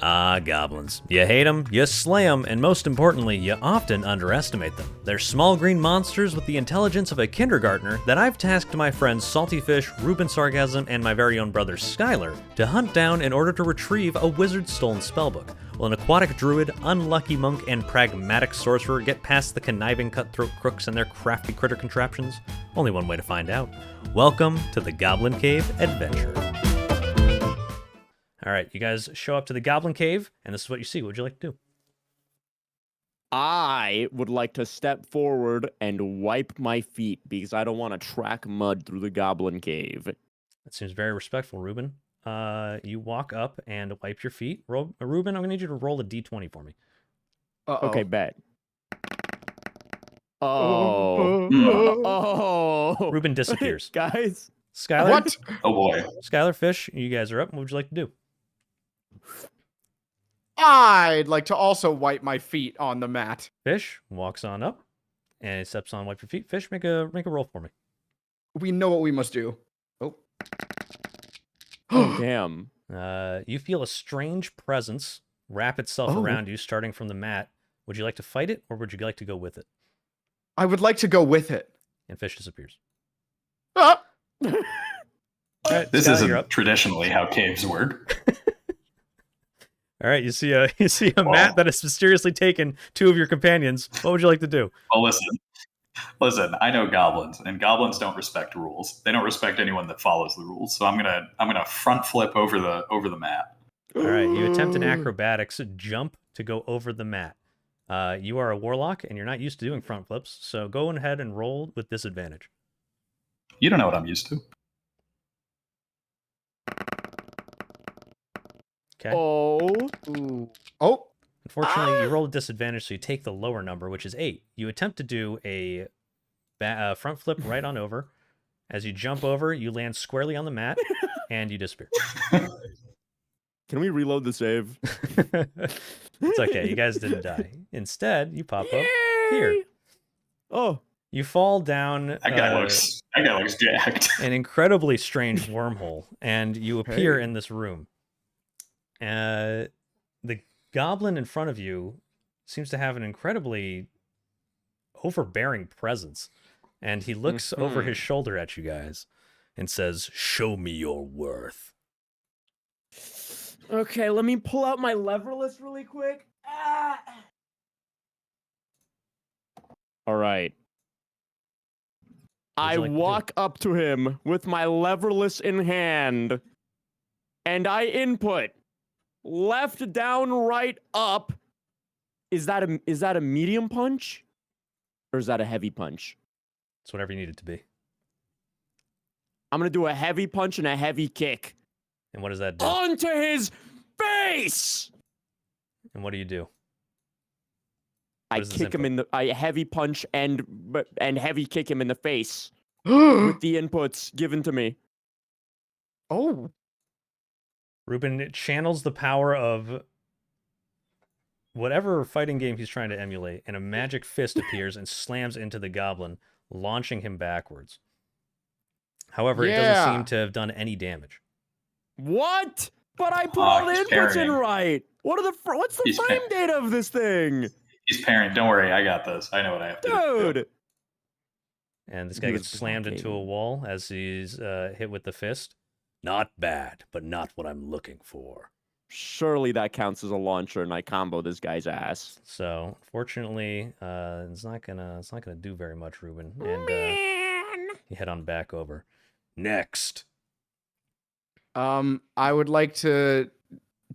Ah, goblins. You hate them, you slay them, and most importantly, you often underestimate them. They're small green monsters with the intelligence of a kindergartner that I've tasked my friends Salty Fish, Ruben Sargasm, and my very own brother Skylar to hunt down in order to retrieve a wizard's stolen spellbook. Will an aquatic druid, unlucky monk, and pragmatic sorcerer get past the conniving cutthroat crooks and their crafty critter contraptions? Only one way to find out. Welcome to the Goblin Cave Adventure. All right, you guys show up to the Goblin Cave, and this is what you see. What would you like to do? I would like to step forward and wipe my feet because I don't want to track mud through the Goblin Cave. That seems very respectful, Ruben. You walk up and wipe your feet. Ruben, I'm going to need you to roll a d20 for me. Uh-oh. Okay, bet. Oh. Oh. Ruben disappears. Guys. Skylar? What? Oh boy. Skylar, Fish, you guys are up. What would you like to do? I'd like to also wipe my feet on the mat. Fish walks on up and he steps on, wipe your feet. Fish, make a roll for me. We know what we must do. Oh. Oh, damn. You feel a strange presence wrap itself around you, starting from the mat. Would you like to fight it, or would you like to go with it? I would like to go with it. And Fish disappears. Ah! All right, This Skylar, isn't you're up. traditionally how caves work. All right, you see a mat that has mysteriously taken two of your companions. What would you like to do? Well, listen. I know goblins, and goblins don't respect rules. They don't respect anyone that follows the rules. So I'm gonna front flip over the mat. All right, you attempt an acrobatics jump to go over the mat. You are a warlock, and you're not used to doing front flips, so go ahead and roll with disadvantage. You don't know what I'm used to. Okay. Oh. Ooh. Oh. Unfortunately, you roll a disadvantage, so you take the lower number, which is 8. You attempt to do a front flip right on over. As you jump over, you land squarely on the mat, and you disappear. Can we reload the save? It's okay. You guys didn't die. Instead, you pop up here. Oh. You fall down That guy looks jacked. an incredibly strange wormhole, and you appear in this room. The goblin in front of you seems to have an incredibly overbearing presence, and he looks over his shoulder at you guys and says, "Show me your worth." Okay, let me pull out my lever list really quick. All right. I like to do? walk up to him with my leverless in hand, and I input left, down, right, up. Is that a medium punch, or is that a heavy punch? It's whatever you need it to be. I'm gonna do a heavy punch and a heavy kick And what does that do? onto his face. And what do you do? I is this kick him input? I heavy punch and heavy kick him in the face with the inputs given to me. Oh. Ruben, it channels the power of whatever fighting game he's trying to emulate, and a magic fist appears and slams into the goblin, launching him backwards. However, it doesn't seem to have done any damage. What? But I put all the he's inputs in parrying. right. What's the He's frame date of this thing? He's parrying. Don't worry, I got this. I know what I have to do. Dude. And this guy He gets was slammed into a blocking. wall as he's hit with the fist. Not bad, but not what I'm looking for. Surely that counts as a launcher, and I combo this guy's ass. So, unfortunately, it's not gonna do very much, Ruben. And you head on back over. Next. I would like to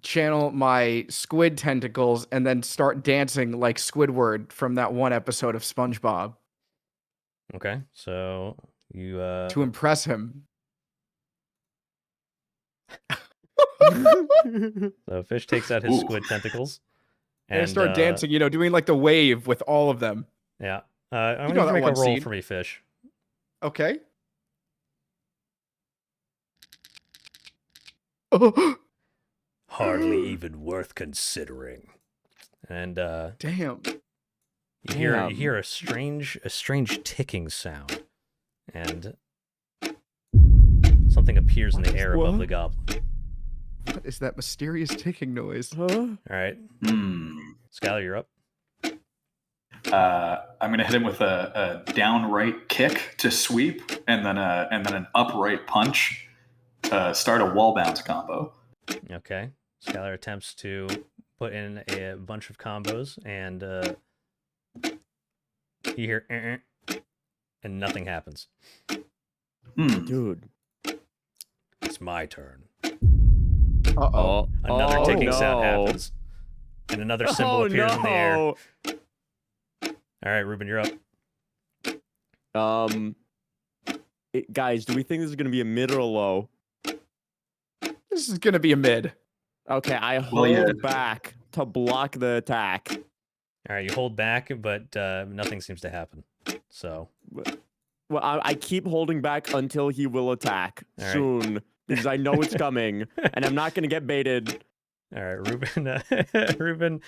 channel my squid tentacles and then start dancing like Squidward from that one episode of SpongeBob Okay, so you to impress him. so Fish takes out his Ooh. squid tentacles. And I start dancing, doing like the wave with all of them. Yeah. I'm You know gonna that make a one roll scene. for me, Fish. Okay. Hardly even worth considering. And Damn. you hear Damn. a strange ticking sound, and something appears in the air above What? the goblin. What is that mysterious ticking noise? Huh? All right, Hmm. Skylar, you're up. I'm gonna hit him with a downright kick to sweep, and then an upright punch to start a wall bounce combo. Okay. Skylar attempts to put in a bunch of combos, and you hear and nothing happens. Dude. It's my turn. Uh-oh. Another ticking sound no. happens, and another symbol appears in the air. All right, Ruben, you're up. Guys, do we think this is gonna be a mid or a low? This is gonna be a mid. Okay, I Well, hold yeah. back to block the attack. All right, you hold back, but nothing seems to happen. So, Well, I keep holding back until he will attack All right. soon because I know it's coming, and I'm not gonna get baited. all right, Ruben. Ruben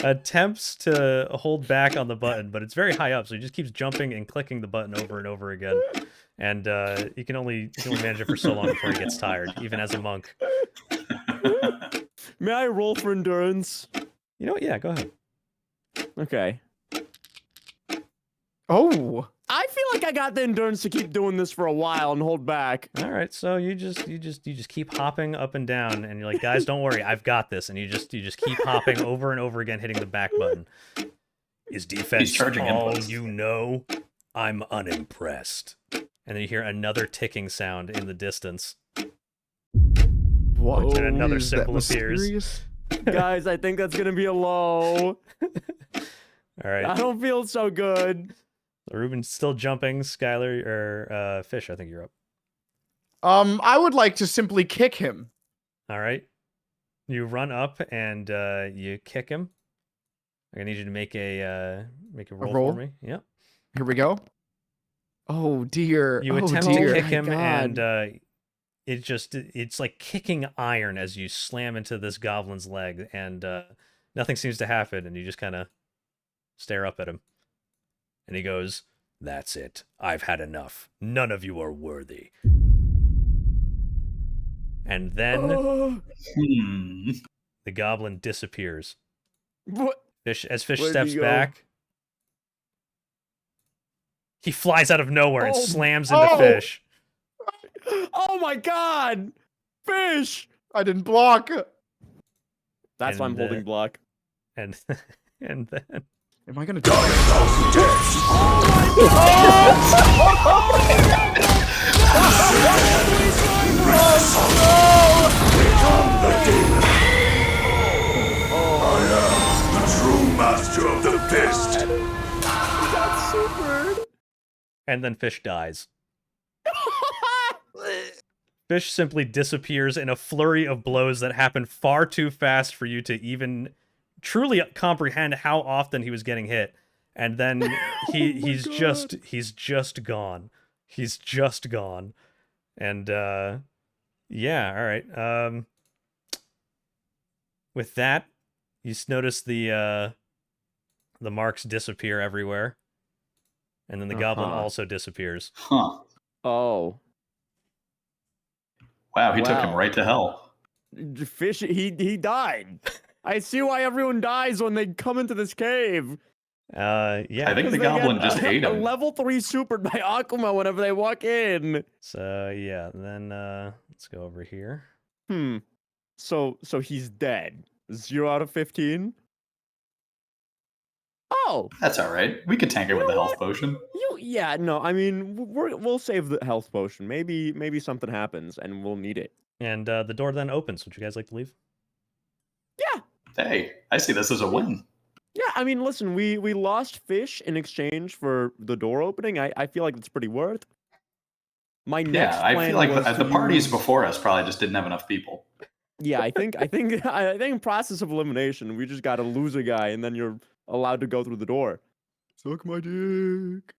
attempts to hold back on the button, but it's very high up, so he just keeps jumping and clicking the button over and over again. And you can only manage it for so long before he gets tired, even as a monk. May I roll for endurance? You know what? Yeah, go ahead. Okay. Oh. I feel like I got the endurance to keep doing this for a while and hold back. All right, so you just keep hopping up and down, and you're like, guys, don't worry, I've got this, and you just keep hopping over and over again, hitting the back button. Is defense charging all inputs. you know? I'm unimpressed. And then you hear another ticking sound in the distance. What? And another is that symbol appears. mysterious? Guys, I think that's gonna be a low. All right, I don't feel so good. so Ruben's still jumping. Skylar or Fish, I think you're up. I would like to simply kick him. All right, you run up and you kick him. I need you to make a roll, roll? for me. Yep. Here we go. Oh dear. You oh attempt dear. to kick my him, God. and it's like kicking iron as you slam into this goblin's leg, and nothing seems to happen, and you just kind of stare up at him. And he goes, "That's it. I've had enough. None of you are worthy." And then the goblin disappears. What? Fish Where'd steps he go? back, he flies out of nowhere and Oh, slams into oh. Fish. Oh my God! Fish! I didn't block. That's why I'm And, holding block. And and then Am I gonna die? True master of the fist. That's super. and then Fish dies. Fish simply disappears in a flurry of blows that happen far too fast for you to even truly comprehend how often he was getting hit. And then he's God. just gone. He's just gone. And yeah, all right. With that, you notice the marks disappear everywhere. And then the goblin also disappears. Huh. Oh. Wow, he took him Wow. right to hell. Fish, he died. I see why everyone dies when they come into this cave. Yeah. I think the They goblin get just ate a him. level 3 supered by Akuma whenever they walk in. So yeah, then let's go over here. So he's dead. 0 out of 15? Oh, That's all right. We could tank it with the health potion. yeah, no, I mean, we'll save the health potion. Maybe something happens and we'll need it. And the door then opens. Would you guys like to leave? Yeah. Hey, I see this as a win. Yeah, I mean, listen, we lost Fish in exchange for the door opening. I feel like it's pretty worth. My next Yeah, I plan feel like was the to parties use- before us probably just didn't have enough people. Yeah, I think process of elimination, we just got to lose a guy and then you're allowed to go through the door. Suck my dick.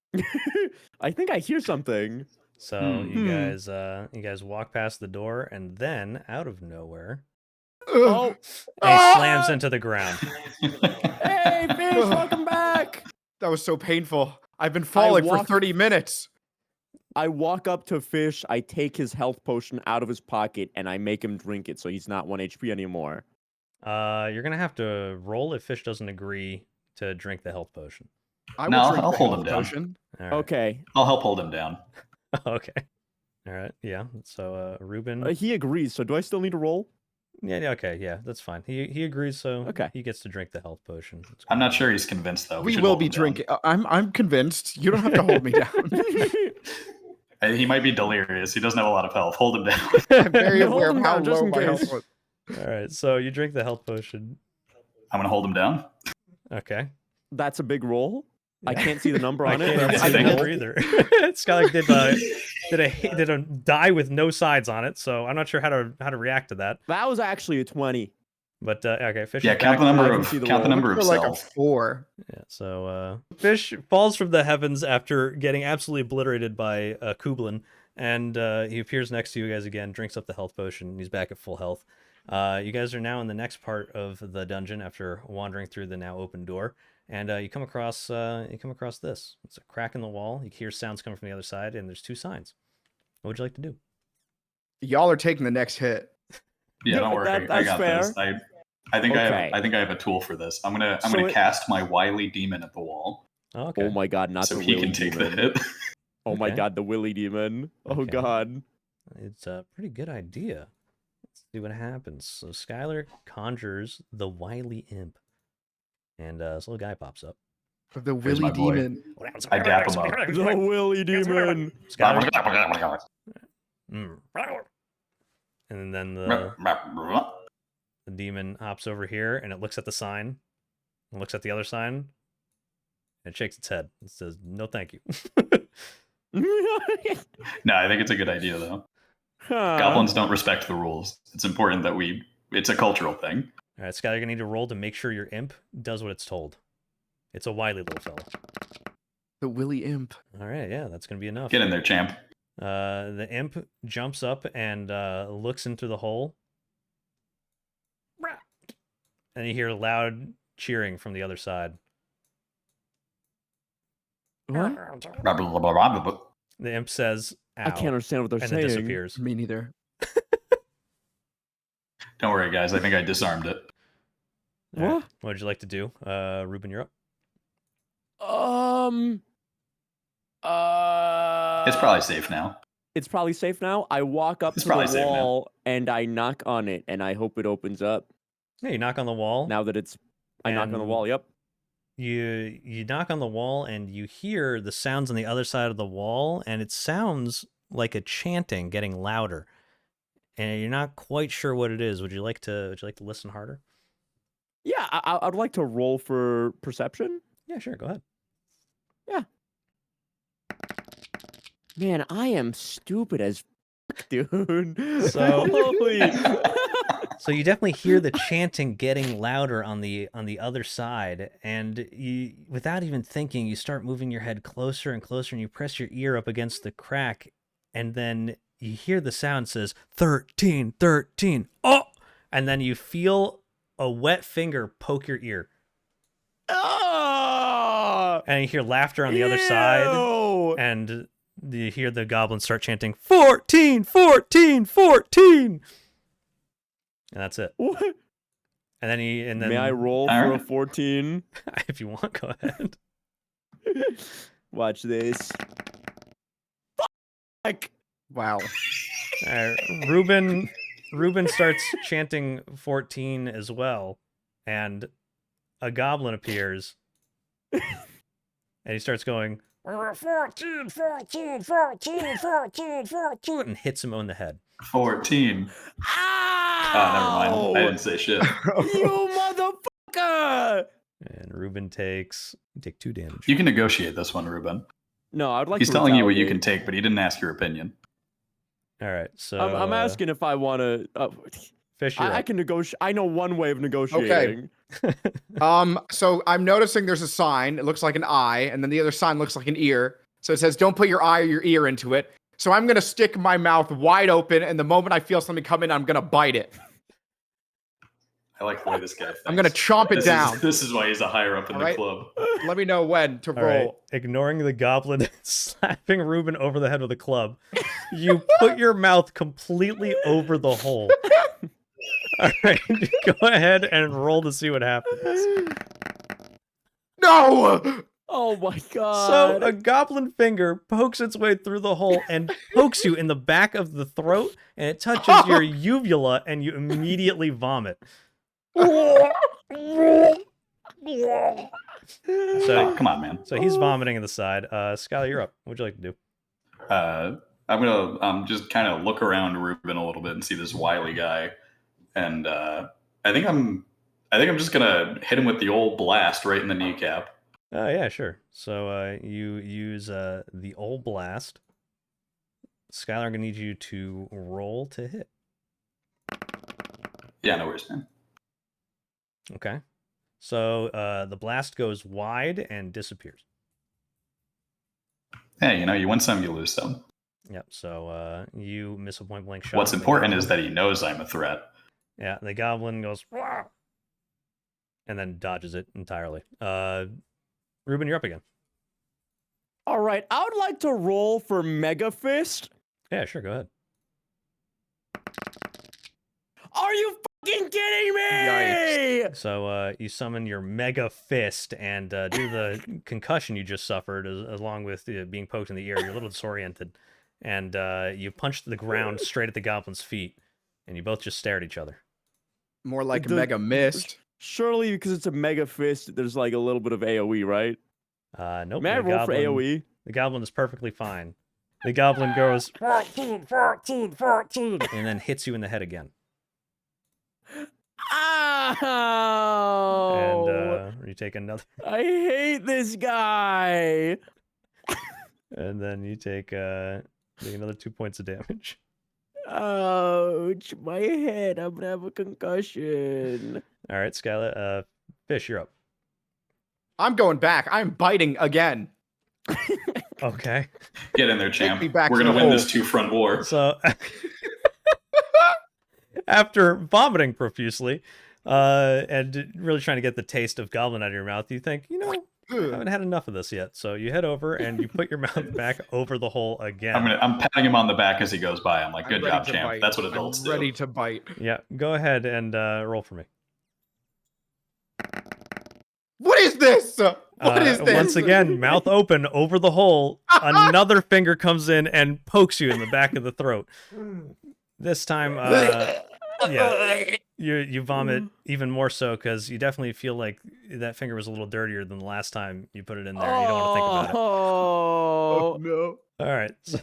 I think I hear something. So you guys walk past the door, and then out of nowhere, Oh, he slams into the ground. hey, Fish, welcome back. That was so painful. I've been falling for walked- 30 minutes. I walk up to Fish, I take his health potion out of his pocket, and I make him drink it so he's not 1 HP anymore. You're gonna have to roll if Fish doesn't agree to drink the health potion. I No, will drink I'll the hold health him down. potion. All right. Okay. I'll help hold him down. Okay. All right. Yeah. So Ruben. He agrees, so do I still need to roll? Yeah. Okay. Yeah. That's fine. He agrees. So Okay. he gets to drink the health potion. That's I'm cool. not sure he's convinced though. We should will hold be him down. drinking. I'm convinced. You don't have to hold me down. He might be delirious. He doesn't have a lot of health. Hold him down. Very Hold aware of him how down, just low in my health case. was. All right. So you drink the health potion. I'm gonna hold him down. Okay. That's a big roll. I can't see the number I on it. can't but even I see the can number roll. either. Skylar did a die with no sides on it, so I'm not sure how to react to that. That was actually a 20. But okay, Fish. Yeah, is count back. the number I can of see the count the roll. number of For like a cells. 4. Yeah, so Fish falls from the heavens after getting absolutely obliterated by a Goblin, and he appears next to you guys again, drinks up the health potion, and he's back at full health. You guys are now in the next part of the dungeon after wandering through the now open door, and you come across this. It's a crack in the wall. You hear sounds coming from the other side, and there's 2 signs. What would you like to do? Y'all are taking the next hit. Yeah, don't worry. I That's got fair. this. I think Okay. I have a tool for this. I'm gonna So it- cast my wily demon at the wall Oh, okay. Oh my god, not so the he Willy can take demon. the hit. Oh my Okay. god, the Willy demon. Oh Okay. god. It's a pretty good idea. Let's see what happens. So Skylar conjures the wily imp, and this little guy pops up. The Here's Willy my boy. Demon. I dap him up. The Willy demon. Skylar. And then the demon hops over here, and it looks at the sign, and looks at the other sign, and it shakes its head. It says, "No, thank you." No, I think it's a good idea though. Goblins don't respect the rules. It's important that it's a cultural thing. All right, Skylar, you're gonna need to roll to make sure your imp does what it's told. It's a wily little fella. The Willy Imp. All right, yeah, that's gonna be enough. Get in there, champ. The imp jumps up and looks into the hole. And you hear loud cheering from the other side. What? The imp says, "Ow," I can't understand what they're and saying. it disappears. Me neither. Don't worry, guys. I think I disarmed it. All right, What? what would you like to do? Ruben, you're up. It's probably safe now. It's probably safe now. I walk up It's to probably the safe now. wall and I knock on it, and I hope it opens up. Yeah, you knock on the wall. Now that I knock on the And- wall. Yep. You knock on the wall and you hear the sounds on the other side of the wall, and it sounds like a chanting getting louder. And you're not quite sure what it is. Would you like to listen harder? Yeah, I'd like to roll for perception. Yeah, sure, go ahead. Man, I am stupid as dude. So- Holy. So you definitely hear the chanting getting louder on the other side, and you, without even thinking, you start moving your head closer and closer, and you press your ear up against the crack, and then you hear the sound says 13, 13. Oh, and then you feel a wet finger poke your ear, Oh! and you hear laughter on the other side, Ew! and you hear the goblins start chanting 14, 14, 14. And that's it. What? And then May I roll All for a right. 14? if you want, go ahead. Watch this. Fuck. Wow. All right, Ruben starts chanting 14 as well, and a goblin appears, and he starts going 14, 14, 14, 14, 14, and hits him on the head. 14. Oh, never mind. I didn't say shit. You motherfucker! And Ruben take 2 damage. You can negotiate this one, Ruben. No, I'd like He's to telling you what you retaliate. can take, but he didn't ask your opinion. All right, so I'm asking if I want to. Fish, you're I up. can negotiate. I know one way of negotiating. So I'm noticing there's a sign. It looks like an eye, and then the other sign looks like an ear. So it says, "Don't put your eye or your ear into it." So I'm gonna stick my mouth wide open, and the moment I feel something come in, I'm gonna bite it. I like the way this guy thinks. I'm gonna chomp it down. This is why he's a higher up in the Alright. club. Let me know when to All right, roll. ignoring the goblin slapping Ruben over the head with a club, you put your mouth completely over the hole. All right, go ahead and roll to see what happens. No! Oh my So god. a goblin finger pokes its way through the hole and pokes you in the back of the throat, and it touches your uvula, and you immediately vomit. Oh, So, come on, man. so he's vomiting in the side. Skylar, you're up. What would you like to do? I'm gonna just kind of look around Ruben a little bit and see this wily guy, and I think I'm just gonna hit him with the old blast right in the kneecap. Yeah, sure. So you use the old blast. Skylar, I'm gonna need you to roll to hit. Yeah, no worries, man. Okay. So the blast goes wide and disappears. Hey, you win some, you lose some. Yep. So you miss a point blank shot. What's important is that he knows I'm a threat. Yeah, the goblin goes "Wah!" and then dodges it entirely. Ruben, you're up again. All right, I would like to roll for Mega Fist. Yeah, sure. Go ahead. Are you fucking kidding me? Yikes. So you summon your Mega Fist, and due to the concussion you just suffered, along with being poked in the ear, you're a little disoriented, and you punch the ground straight at the goblin's feet, and you both just stare at each other. More like a The- mega mist. Surely, because it's a Mega Fist, there's like a little bit of AoE, right? Nope. May I roll for AoE? The goblin is perfectly fine. The goblin goes 14, 14, 14, and then hits you in the head again. Ow! And you take another, I hate this guy. and then you take another 2 points of damage. Ouch, my head. I'm gonna have a concussion. All right, Skylar. Fish, you're up. I'm going back. I'm biting again. Okay. Get in there, champ. me back We're to gonna the win hole. this two-front war. So after vomiting profusely, and really trying to get the taste of goblin out of your mouth, you think, I haven't had enough of this yet. So you head over and you put your mouth back over the hole again. I'm patting him on the back as he goes by. I'm like, I'm good ready job, to champ. bite. That's what adults I'm ready do. to bite. Yeah, go ahead and roll for me. What is this? What is this? Once again, mouth open over the hole. Another finger comes in and pokes you in the back of the throat. This time, yeah, you vomit even more so because you definitely feel like that finger was a little dirtier than the last time you put it in there. And you don't want to think about it. Oh, no. All right, so,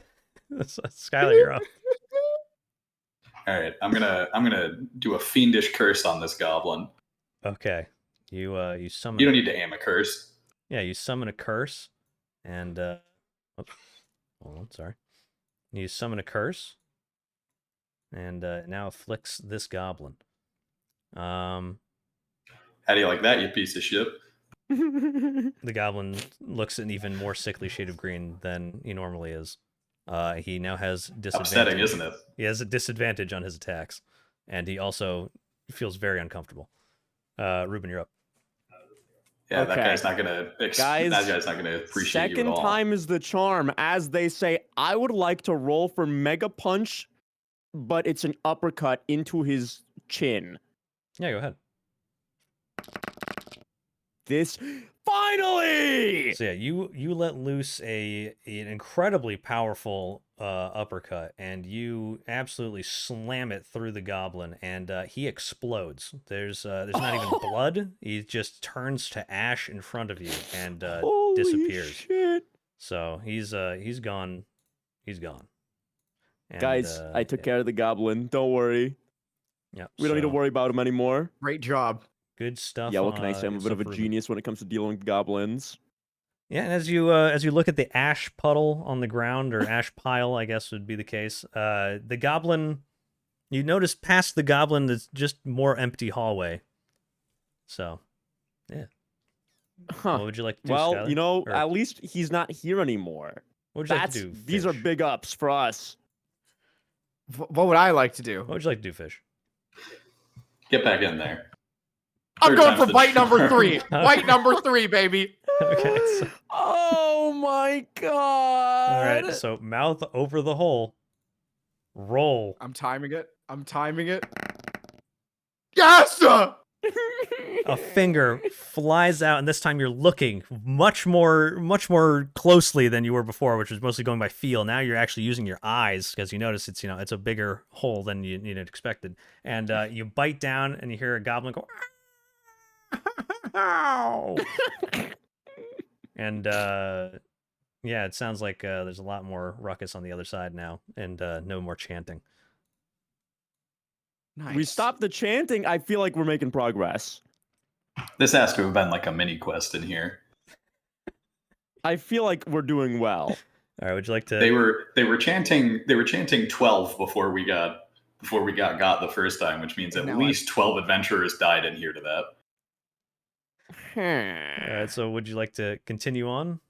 Skylar, you're up. All right, I'm gonna do a fiendish curse on this goblin. Okay, you summon. You don't need to aim a curse. Yeah, you summon a curse, and oops, hold on, sorry. You summon a curse, and it now afflicts this goblin. How do you like that, you piece of shit? The goblin looks an even more sickly shade of green than he normally is. He now has disadvantage. Upsetting, isn't it? He has a disadvantage on his attacks, and he also feels very uncomfortable. Ruben, you're up. Yeah, Okay. that guy's not gonna. Guys, that guy's not gonna appreciate you at second all. time is the charm. As they say, I would like to roll for Mega Punch, but it's an uppercut into his chin. Yeah, go ahead. This finally. So yeah, you let loose an incredibly powerful uppercut, and you absolutely slam it through the goblin, and he explodes. There's not even blood. He just turns to ash in front of you and Holy disappears. shit. So he's gone. He's gone. And, Guys, I took yeah. care of the goblin. Don't worry. Yep, We don't need to so worry about him anymore. Great job. Good stuff. Yeah, what can I say? I'm a bit of a stuff, Ruben. genius when it comes to dealing with goblins. Yeah, and as you look at the ash puddle on the ground, or ash pile, I guess would be the case, the goblin, you notice past the goblin there's just more empty hallway. So, yeah. Huh. What would you like to do, Well, Skylar? Or at least he's not here anymore. what would you like to do, These are Fish? big ups for us. What would I like to do? What would you like to do, Fish? Get back in there. I'm Third going time's for the bite number charm. 3. Bite number 3, baby. Okay. So, Oh my god! all right. So mouth over the hole. Roll. I'm timing it. Yes! A finger flies out, and this time you're looking much more closely than you were before, which was mostly going by feel. Now you're actually using your eyes because you notice it's it's a bigger hole than you'd expected, and you bite down, and you hear a goblin go, "Ow!" And yeah, it sounds like there's a lot more ruckus on the other side now, and no more chanting. Nice. We stopped the chanting. I feel like we're making progress. This has to have been like a mini quest in here. I feel like we're doing well. All right, would you like to? They were chanting 12 before we got got the first time, which means at Now least 12 adventurers died in here to that. All right, so would you like to continue on?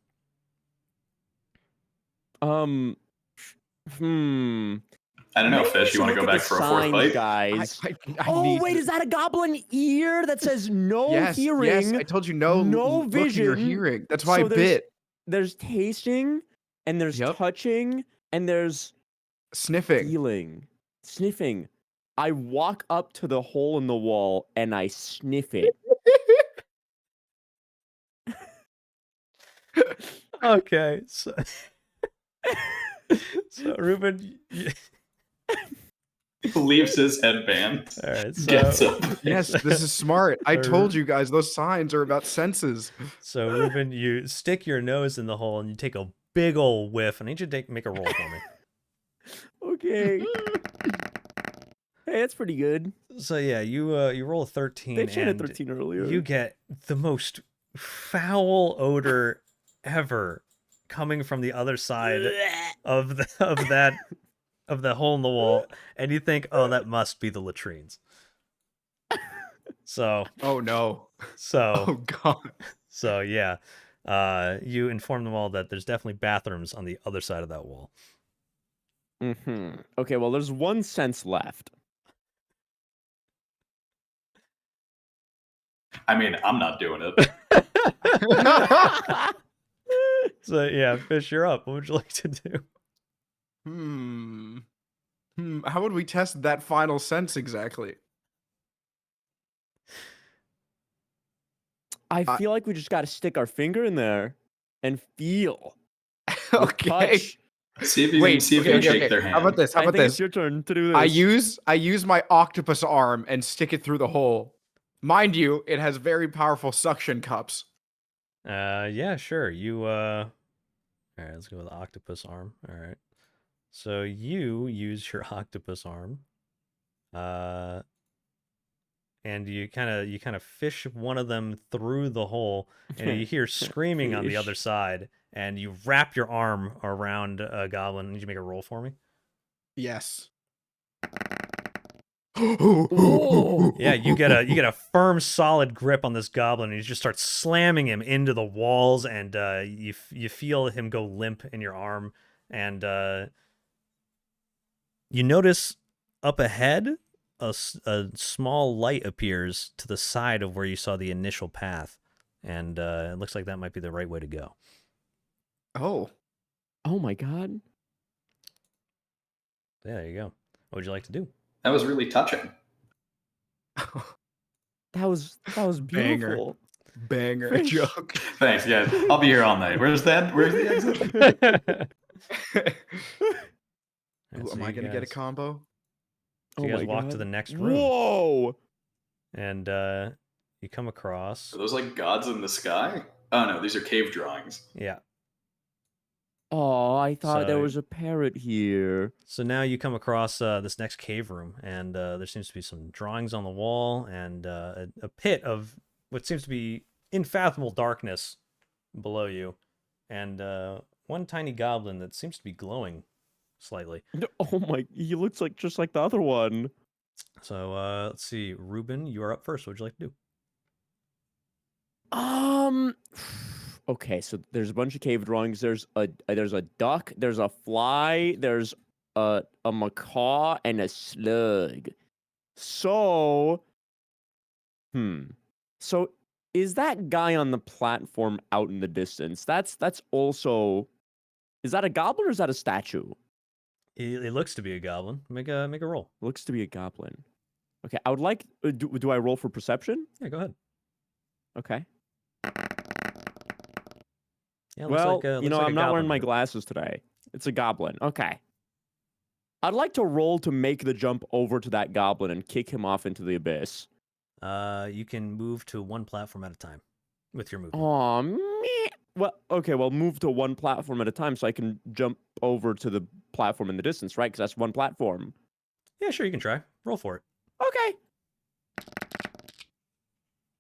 I don't know, Maybe we Fish. You should want to look go at back the for a fourth signs, fight? guys. I need Wait, is that a goblin ear that says no yes, hearing? Yes, I told you no looking or vision. hearing. That's why So I bit. There's tasting, and there's Yep. touching, and there's Sniffing. feeling. Sniffing. I walk up to the hole in the wall, and I sniff it. Okay, so Ruben, Leaves his headband. all right, Gets so up. Yes, this is smart. I Or- told you guys those signs are about senses. so Ruben, you stick your nose in the hole and you take a big old whiff. I need you to make a roll for me. Okay. Hey, that's pretty good. So yeah, you roll a 13, They chanted and 13 earlier. you get the most foul odor ever coming from the other side of the hole in the wall, and you think, oh, that must be the latrines. So Oh no. Oh god. so yeah, you inform them all that there's definitely bathrooms on the other side of that wall. Okay, well, there's one sense left. I mean, I'm not doing it. So yeah, Fish, you're up. What would you like to do? How would we test that final sense exactly? I feel like we just got to stick our finger in there and feel. Okay. Touch. See if you can shake their hand. How about this? I think it's your turn to do this. I use my octopus arm and stick it through the hole. Mind you, it has very powerful suction cups. Yeah, sure. You all right, let's go with the octopus arm. All right. So you use your octopus arm. And you kind of fish one of them through the hole, and you hear screaming on the other Fish. side, and you wrap your arm around a goblin. Need you make a roll for me? Yes. Yeah, you get a firm, solid grip on this goblin, and you just start slamming him into the walls, and you feel him go limp in your arm, and you notice up ahead a small light appears to the side of where you saw the initial path, and it looks like that might be the right way to go. Oh. Oh my god. Yeah, there you go. What would you like to do? That was really touching. That was beautiful. Banger Fish. joke. Thanks, guys. I'll be here all night. Where's the exit? Ooh, am I gonna get a combo? So you Oh guys my walk to God. the next room, Whoa! and you come across. Are those like gods in the sky? Oh no, these are cave drawings. Yeah. Oh, I thought there So- was a parrot here. So now you come across this next cave room, and there seems to be some drawings on the wall, and a pit of what seems to be unfathomable darkness below you, and one tiny goblin that seems to be glowing slightly. Oh my, he looks like just like the other one. So let's see, Ruben, you are up first. What would you like to do? Okay, so there's a bunch of cave drawings. There's a duck, there's a fly, there's a macaw, and a slug. So, So is that guy on the platform out in the distance? That's also. Is that a goblin or is that a statue? It looks to be a goblin. Make a roll. Looks to be a goblin. Okay, I would like. Do I roll for perception? Yeah, go ahead. Okay. Yeah, Well, looks like a I'm not wearing goblin my here. glasses today. It's a goblin. Okay. I'd like to roll to make the jump over to that goblin and kick him off into the abyss. You can move to one platform at a time with your movement. Aw, meh. Well, okay, well, move to one platform at a time so I can jump over to the platform in the distance, right? Because that's one platform. Yeah, sure, you can try. Roll for it. Okay.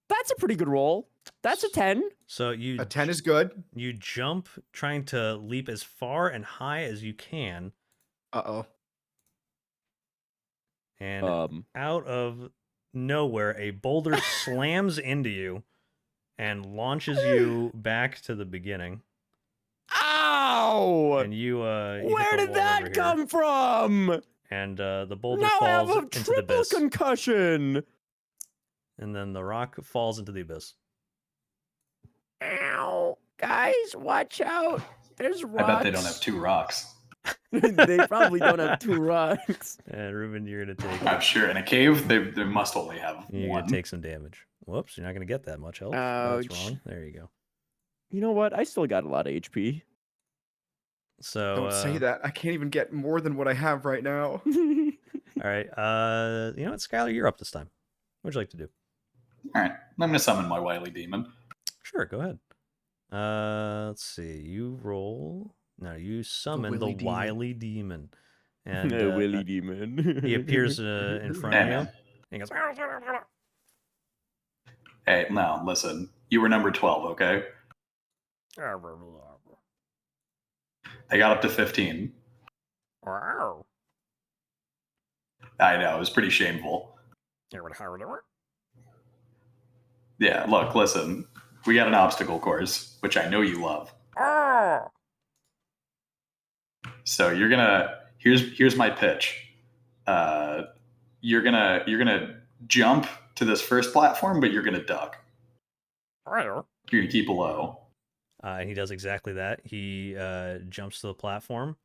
That's a pretty good roll. That's a 10. So you A 10 is good. you jump, trying to leap as far and high as you can, Uh-oh. and Um, out of nowhere, a boulder slams into you and launches you back to the beginning. Ow! And you hit Where the did wall that over here, come from? and the boulder Now I have falls a into the triple abyss, concussion. and then the rock falls into the abyss. Ow. Guys, watch out. There's rocks. I bet they don't have 2 rocks. They probably don't have 2 rocks. And Ruben, you're gonna take I'm sure in a cave they must only have you're 1. gonna take some damage. Whoops, you're not gonna get that much health. That's Ouch. wrong. There you go. You know what? I still got a lot of HP. So Don't say that. I can't even get more than what I have right now. all right. You know what, Skylar, you're up this time. What'd you like to do? All right, I'm gonna summon my wily demon. Sure, go ahead. Let's see. You roll. No, you summon the Willy demon. wily demon, and Willy demon. he appears in front Hey, of you. man. And he goes. Hey, now listen. You were number 12, okay? I got up to 15. Wow. I know, it was pretty shameful. Yeah, look, listen. We got an obstacle course, which I know you love. So you're gonna here's my pitch. You're gonna jump to this first platform, but you're gonna duck. You're gonna keep low. And he does exactly that. He jumps to the platform,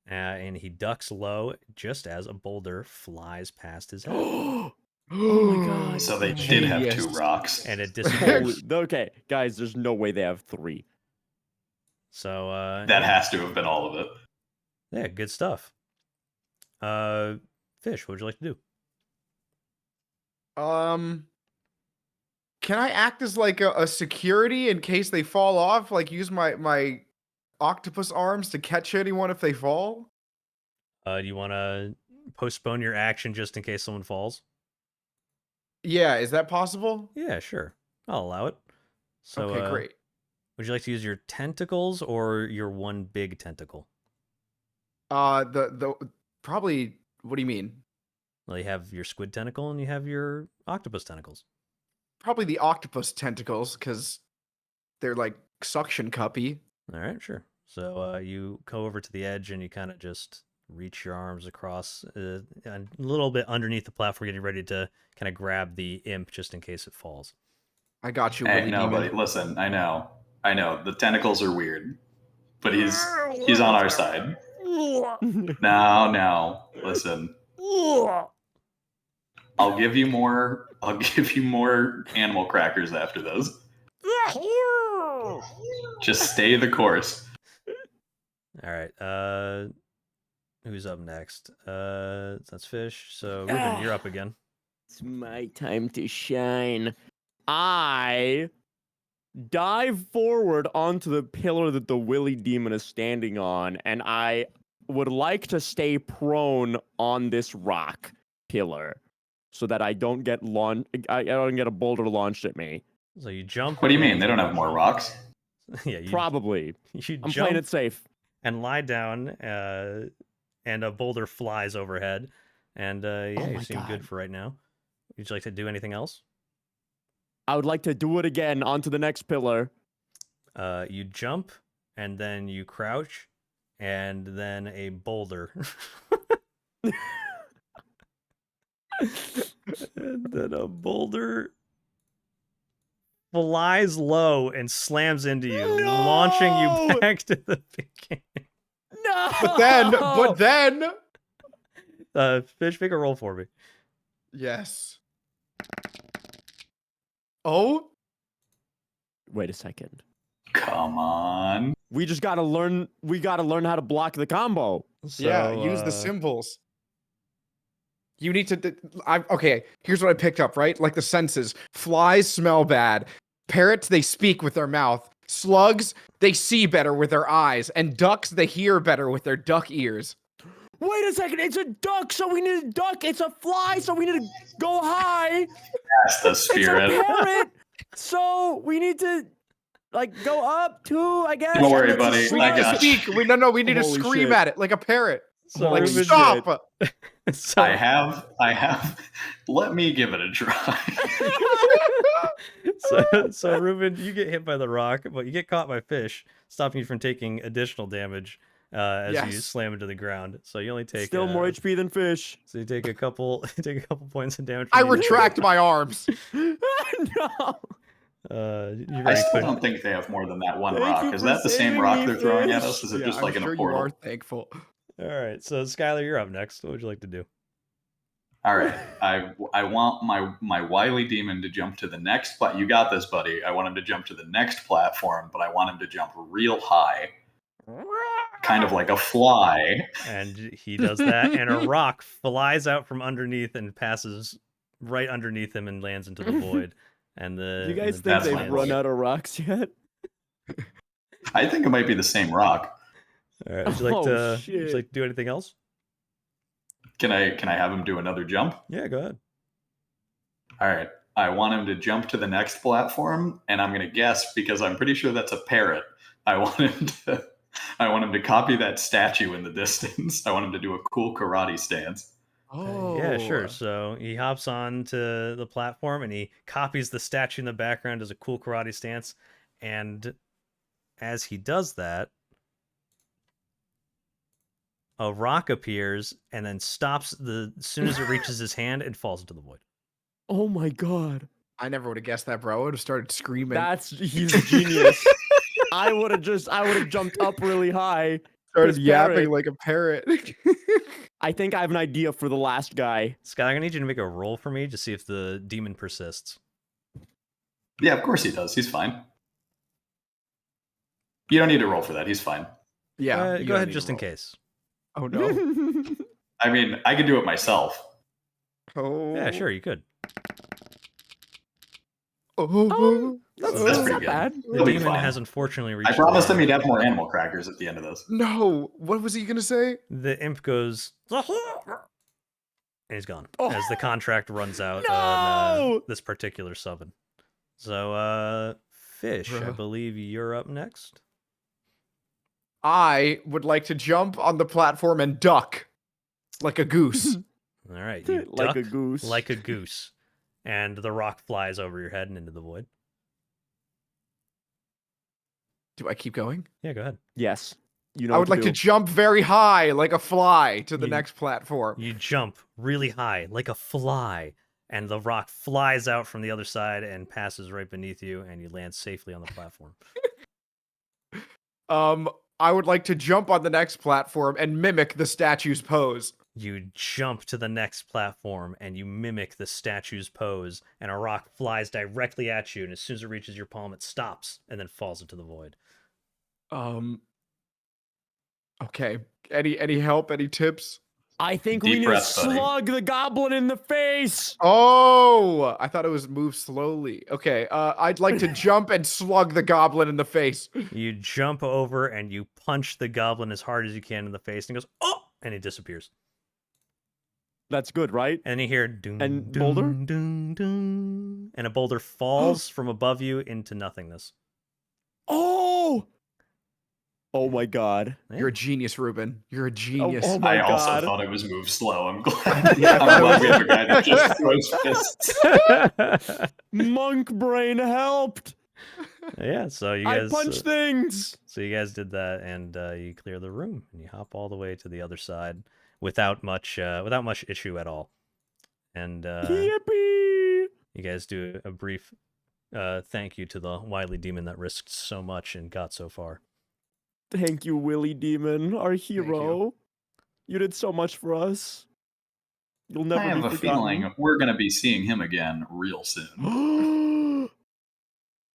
and he ducks low just as a boulder flies past his head, Oh my god. So they did have 2 rocks. and it disappears. Okay, guys, there's no way they have 3. So That has to have been all of it. yeah, good stuff. Fish, what would you like to do? Can I act as like a security in case they fall off? Like use my octopus arms to catch anyone if they fall? Do you want to postpone your action just in case someone falls? Yeah, is that possible? Yeah, sure. I'll allow it. So, Okay, great. would you like to use your tentacles or your one big tentacle? The probably. What do you mean? Well, you have your squid tentacle and you have your octopus tentacles. Probably the octopus tentacles, because they're like suction cuppy. All right, sure. So you go over to the edge and you kind of just reach your arms across a little bit underneath the platform, getting ready to kind of grab the imp just in case it falls. I got you, Hey, Willy no, Demon. buddy, listen, I know. The tentacles are weird. But he's on our side. Now, listen. I'll give you more animal crackers after those. Just stay the course. All right. Who's up next? That's Fish. So Ruben, you're up again. It's my time to shine. I dive forward onto the pillar that the Willy Demon is standing on, and I would like to stay prone on this rock pillar so that I don't get I don't get a boulder launched at me. So you jump. What do you mean? They don't have more rocks? Yeah, Probably. You I'm jump playing it safe. and lie down, and a boulder flies overhead. And yeah, you my seem good God. for right now. Would you like to do anything else? I would like to do it again onto the next pillar. You jump, and then you crouch, and then a boulder. And then a boulder flies low and slams into you, No! launching you back to the beginning. No. But then. Fish, make a roll for me. Yes. Oh. Wait a second. Come on. We just gotta learn. We gotta learn how to block the combo. Yeah, So, use the symbols. You need to. Okay, here's what I picked up, right? Like the senses. Flies smell bad. Parrots, they speak with their mouth. Slugs, they see better with their eyes. And ducks, they hear better with their duck ears. Wait a second. It's a duck, so we need a duck. It's a fly, so we need to go high. That's the spirit. It's a parrot, so we need to go up too. I guess. Don't worry, And it's a buddy. I slug. got you. Speak. We need to Holy scream shit. at it like a parrot. So Like, Ruben stop! So, I have. Let me give it a try. so Ruben, you get hit by the rock, but you get caught by Fish, stopping you from taking additional damage as you Yes. slam into the ground. So you only take Still more HP than fish. So you take a couple points of damage. I from the- retract my arms. No. You're I very still quick. don't think they have more than that one Thank rock. you Is for that the same saving rock me, they're throwing at Fish. us? Is it Yeah, just like I'm in sure a portal? you are thankful. All right, so Skylar, you're up next. What would you like to do? All right. I want my wily demon to jump to the next you got this, buddy. I want him to jump to the next platform, but I want him to jump real high. Kind of like a fly. And he does that, and a rock flies out from underneath and passes right underneath him and lands into the void. And the You guys and the think That's they've my run vote. out of rocks yet? I think it might be the same rock. All right, would you like Oh, to shit. do anything else? Can I have him do another jump? Yeah, go ahead. All right. I want him to jump to the next platform, and I'm gonna guess because I'm pretty sure that's a parrot. I want him to copy that statue in the distance. I want him to do a cool karate stance. Oh. Yeah, sure. So he hops on to the platform and he copies the statue in the background as a cool karate stance. And as he does that, a rock appears and then stops as soon as it reaches his hand and falls into the void. Oh my god. I never would have guessed that, bro. I would have started screaming. He's a genius. I would have jumped up really high. started Chris yapping Parrot. like a parrot. I think I have an idea for the last guy. Sky, I'm gonna need you to make a roll for me to see if the demon persists. Yeah, of course he does. He's fine. You don't need to roll for that. He's fine. yeah. you Go don't ahead need just to in roll. case. Oh no. I mean, I could do it myself. Oh. Yeah, sure, you could. Oh. That's That's not pretty good. bad. The He'll be demon fine. has unfortunately reached. I promised the him end. he'd have more animal crackers at the end of this. No. What was he gonna say? The imp goes, and he's gone Oh. as the contract runs out on No! this particular summon. So, Fish, I Bruh. believe you're up next. I would like to jump on the platform and duck like a goose. All right, you Like a duck goose. like a goose, and the rock flies over your head and into the void. Do I keep going? Yeah, go ahead. Yes. You know I what would like to do. jump very high like a fly to the You- next platform. You jump really high like a fly, and the rock flies out from the other side and passes right beneath you, and you land safely on the platform. I would like to jump on the next platform and mimic the statue's pose. You jump to the next platform and you mimic the statue's pose, and a rock flies directly at you, and as soon as it reaches your palm, it stops and then falls into the void. Okay. Any help? Any tips? I think Deep we need breath, to buddy. slug the goblin in the face. Oh, I thought it was move slowly. Okay. I'd like to jump and slug the goblin in the face. You jump over and you punch the goblin as hard as you can in the face, and he goes, "Oh!" and he disappears. That's good, right? And you hear doom, And doom, boulder? doom, doom, and a boulder falls from above you into nothingness. Oh! Oh my god. Yeah. You're a genius, Ruben. You're a genius. oh my I also God. thought it was move slow. I'm glad. Yeah, I'm glad we have a guy that just throws fists. Monk brain helped. Yeah, so you I guys punch things. so you guys did that, and you clear the room, and you hop all the way to the other side without much issue at all. And Yippee! you guys do a brief thank you to the wily demon that risked so much and got so far. Thank you, Willy Demon, our hero. You did so much for us. You'll I never have be a forgotten. feeling we're going to be seeing him again real soon.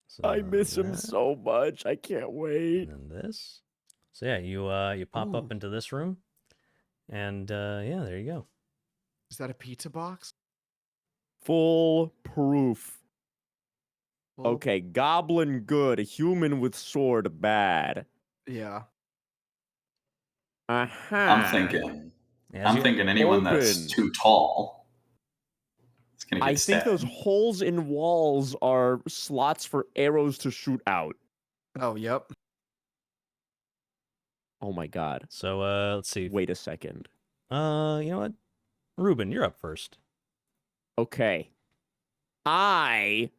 So I miss him that, so much. I can't wait. and then this. So yeah, you pop up Ooh. into this room, and yeah, there you go. Is that a pizza box? Full proof. Well, Okay, goblin good, human with sword bad. Yeah. Uh-huh. As you anyone that's open. too tall is going to get I think those stabbed. holes in walls are slots for arrows to shoot out. Oh, yep. Oh my god. So let's see. Wait a second. You know what? Ruben, you're up first. Okay. I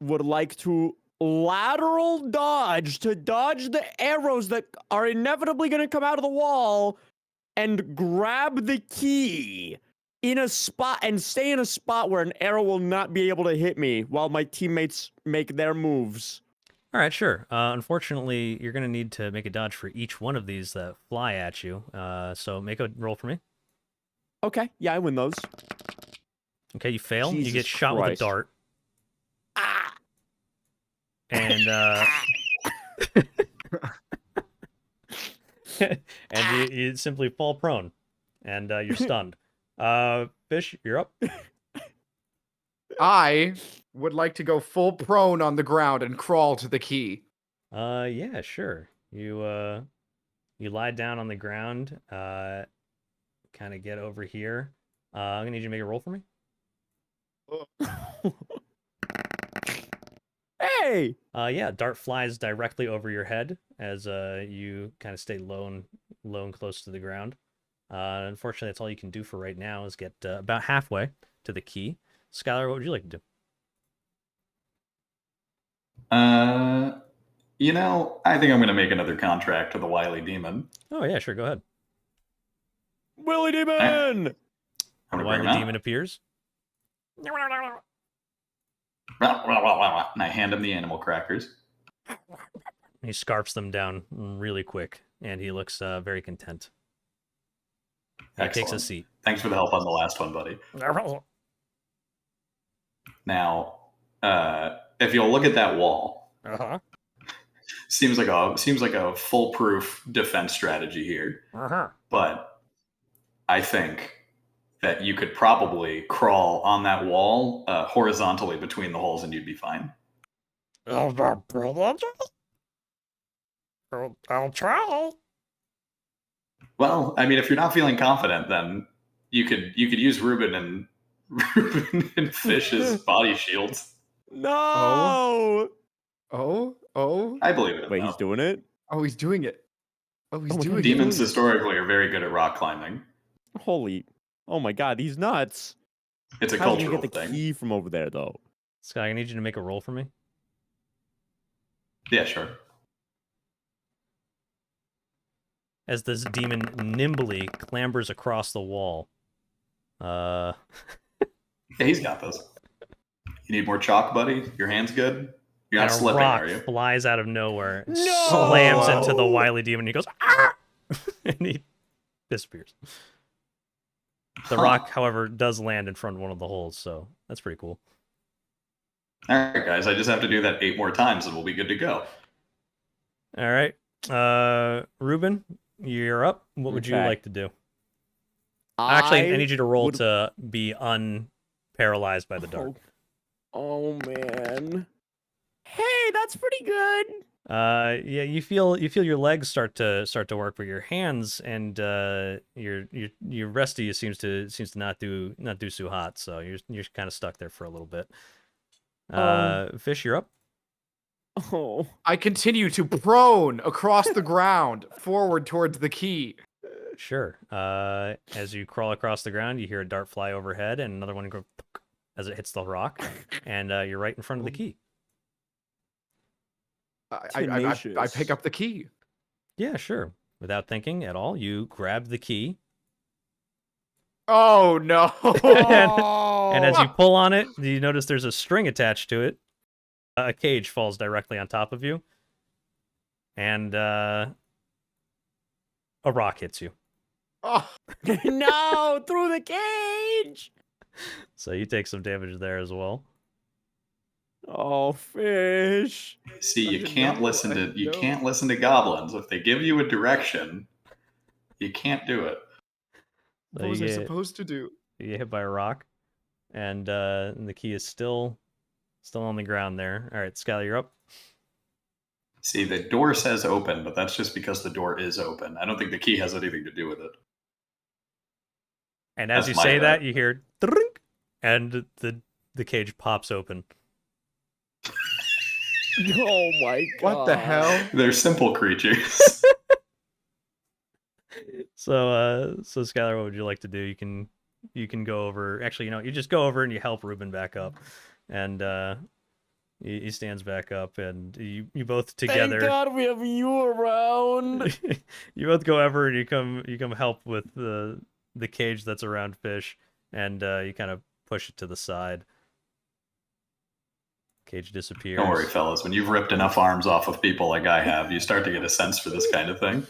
would like to lateral dodge to dodge the arrows that are inevitably going to come out of the wall and grab the key in a spot and stay in a spot where an arrow will not be able to hit me while my teammates make their moves. All right, sure. Unfortunately, you're gonna need to make a dodge for each one of these that fly at you. So make a roll for me. Okay, yeah, I win those. Okay, you fail. You get Jesus shot with a Christ. dart. Ah! And and you simply fall prone, and you're stunned. Fish, you're up. I would like to go full prone on the ground and crawl to the key. Yeah, sure. You lie down on the ground. Kind of get over here. I'm gonna need you to make a roll for me. Hey! Yeah, dart flies directly over your head as you kind of stay low and close to the ground. Unfortunately, that's all you can do for right now is get about halfway to the key. Skylar, what would you like to do? I think I'm going to make another contract to the wily demon. Oh yeah, sure, go ahead. Willy Demon! I'm The going to wily bring him demon appears. out. And I hand him the animal crackers. He scarfs them down really quick, and he looks very content. He takes a Excellent. seat. Thanks for the help on the last one, buddy. Now, if you'll look at that wall, Uh-huh. seems like a foolproof defense strategy here. Uh-huh. But I think that you could probably crawl on that wall horizontally between the holes, and you'd be fine. I'll try. Well, I mean, if you're not feeling confident, then you could use Ruben and Fish's body shields. No! Oh. I believe it. Wait, he's doing it? Oh, he's doing it. Oh, he's Oh my God, doing it. Demons historically are very good at rock climbing. Holy. Oh my god, he's nuts. It's a How did you cultural get the thing. key from over there, though? Sky, I need you to make a roll for me. Yeah, sure. As this demon nimbly clambers across the wall. Yeah, he's got this. You need more chalk, buddy? Your hand's good? You're not and a slipping, rock are you? flies out of nowhere and No! slams into the wily demon. And he goes, ah! And he disappears. The rock, however, does land in front of one of the holes, so that's pretty cool. All right, guys. I just have to do that 8 more times, and we'll be good to go. All right. Ruben, you're up. What would you Okay. like to do? Actually, I need you to roll would- to be unparalyzed by the dart. Oh man. Hey, that's pretty good. Yeah, you feel your legs start to work, but your hands and your rest of you seems to not do so hot. So you're kind of stuck there for a little bit. Fish, you're up. Oh. I continue to prone across the ground, forward towards the key. Sure. As you crawl across the ground, you hear a dart fly overhead, and another one go as it hits the rock, and you're right in front of the key. I pick up the key. Yeah, sure. Without thinking at all, you grab the key, Oh no! and as you pull on it, you notice there's a string attached to it, a cage falls directly on top of you, and a rock hits you. Oh, No, through the cage. So you take some damage there as well. Oh, fish. See, I you should can't know, listen I to should you know. can't listen to goblins. If they give you a direction, you can't do it. So What was you I get, supposed to do? you get hit by a rock, and the key is still on the ground there. All right, Skylar, you're up. See, the door says open, but that's just because the door is open. I don't think the key has anything to do with it. And as That's you say my that, bad. you hear drink, and the cage pops open. Oh my god. What the hell? They're simple creatures. So Skylar, what would you like to do? You can go over. Actually, you just go over and you help Ruben back up, and he stands back up, and you both together. Thank God we have you around. You both go over and you come help with the cage that's around Fish, and you kind of push it to the side. Cage disappears. Don't worry, fellas. When you've ripped enough arms off of people like I have, you start to get a sense for this kind of thing.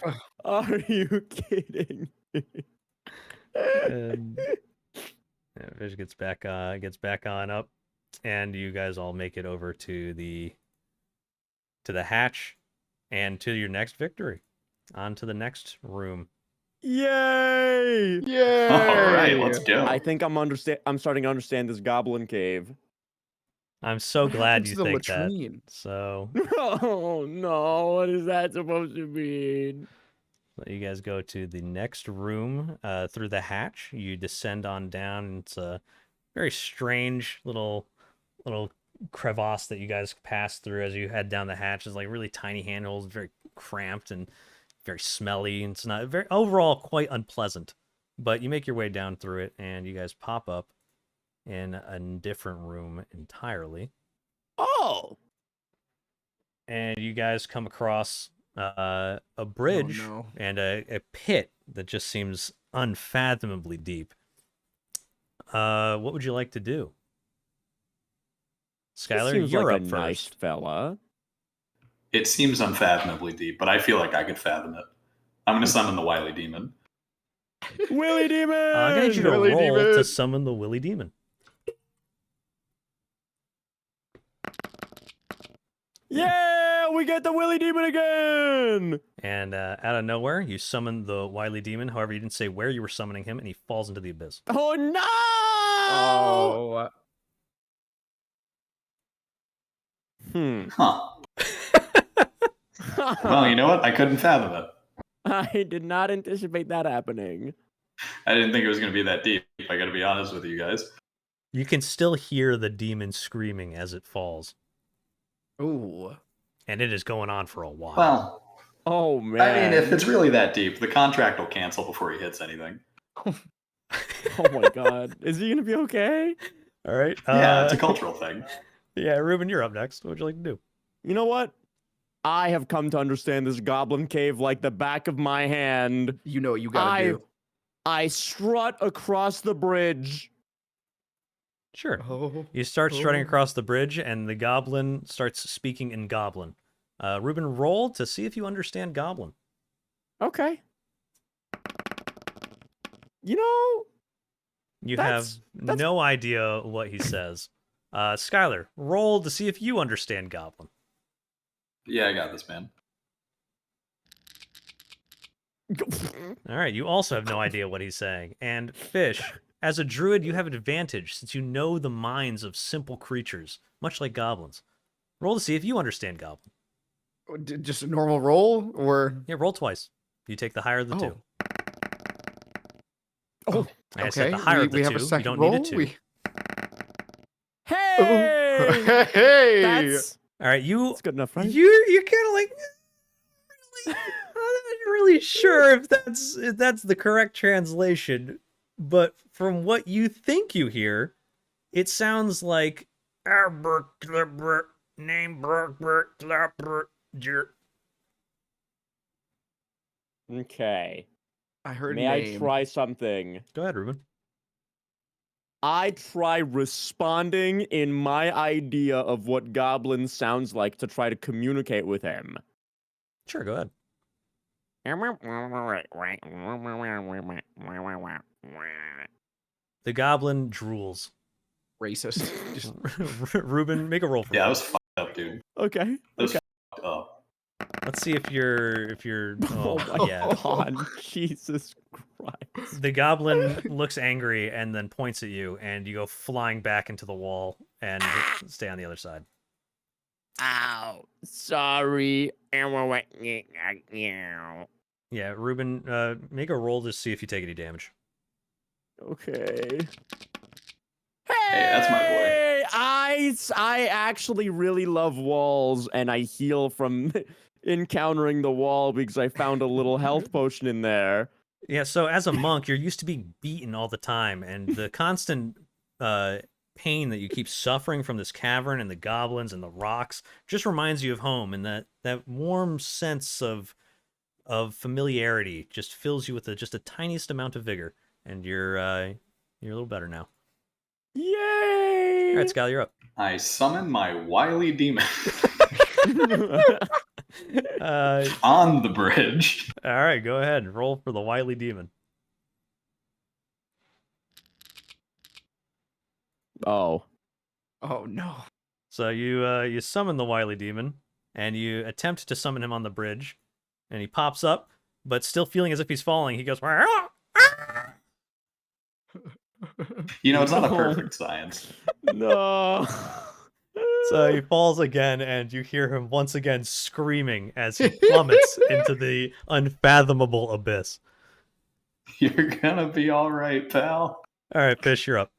Are you kidding? And Fish gets back on up, and you guys all make it over to the hatch, and to your next victory. On to the next room. Yay! Yay! All right, let's go. I think I'm starting to understand this goblin cave. I'm so What glad happened you to the think that. latrine? So Oh no, what is that supposed to mean? let you guys go to the next room through the hatch. You descend on down. It's a very strange little crevasse that you guys pass through as you head down the hatch. It's like really tiny handholds, very cramped and very smelly. And it's not very overall quite unpleasant. But you make your way down through it, and you guys pop up in a different room entirely. Oh, And you guys come across a bridge no. and a pit that just seems unfathomably deep. What would you like to do? Skylar, seems you're like up a first. nice fella. It seems unfathomably deep, but I feel like I could fathom it. I'm going to summon the Wily Demon. Willy Demon! I'm gonna need you to Willy roll to Demon! summon the Willy Demon. Yeah, we get the Willy Demon again! And out of nowhere, you summon the Wily Demon. However, you didn't say where you were summoning him, and he falls into the abyss. Oh no! Oh. Huh. Well, you know what? I couldn't fathom it. I did not anticipate that happening. I didn't think it was going to be that deep. I got to be honest with you guys. You can still hear the demon screaming as it falls, Ooh. and it is going on for a while. Well, Oh man. I mean, if it's really that deep, the contract will cancel before he hits anything. Oh my god. Is he gonna be okay? All right. Yeah, it's a cultural thing. Yeah, Ruben, you're up next. What would you like to do? You know what? I have come to understand this goblin cave like the back of my hand. You know what you gotta do. I strut across the bridge. Sure. Oh. You start strutting Oh. across the bridge, and the goblin starts speaking in Goblin. Ruben, roll to see if you understand Goblin. Okay. You know, You That's- have no idea what he says. Skylar, roll to see if you understand Goblin. Yeah, I got this, man. All right, you also have no idea what he's saying. And Fish, as a druid, you have an advantage since you know the minds of simple creatures, much like goblins. Roll to see if you understand Goblin. Just a normal roll, or Yeah, roll twice. You take the higher of the two. Oh. I said Okay. the higher of the we have two. a second You don't roll. need a two. hey! Hey! That's All right, that's good enough, right? You're kind of like really, I'm not really sure if that's the correct translation, but from what you think you hear, it sounds like Okay. I heard May name. I try something? Go ahead, Ruben. I try responding in my idea of what Goblin sounds like to try to communicate with him. Sure, go ahead. The goblin drools. Racist. Just Ruben, make a roll for me. Yeah, that was fucked up, dude. Okay. That was Okay. fucked up. Let's see if you're. Oh my yeah. god, Jesus Christ. The goblin looks angry and then points at you, and you go flying back into the wall and stay on the other side. Ow. Sorry. Yeah, Ruben, make a roll to see if you take any damage. Okay. Hey, that's my boy. I actually really love walls, and I heal from encountering the wall because I found a little health potion in there. Yeah, so as a monk, you're used to being beaten all the time, and the constant pain that you keep suffering from this cavern and the goblins and the rocks just reminds you of home, and that warm sense of familiarity just fills you with just a tiniest amount of vigor, and you're a little better now. Yay! All right, Scal, you're up. I summon my wily demon on the bridge. All right, go ahead. Roll for the wily demon. Oh. oh no. So you summon the wily demon, and you attempt to summon him on the bridge, and he pops up, but still feeling as if he's falling. He goes, You know, it's not a perfect science. No. so he falls again, and you hear him once again screaming as he plummets into the unfathomable abyss. You're gonna be all right, pal. All right, Fish, you're up.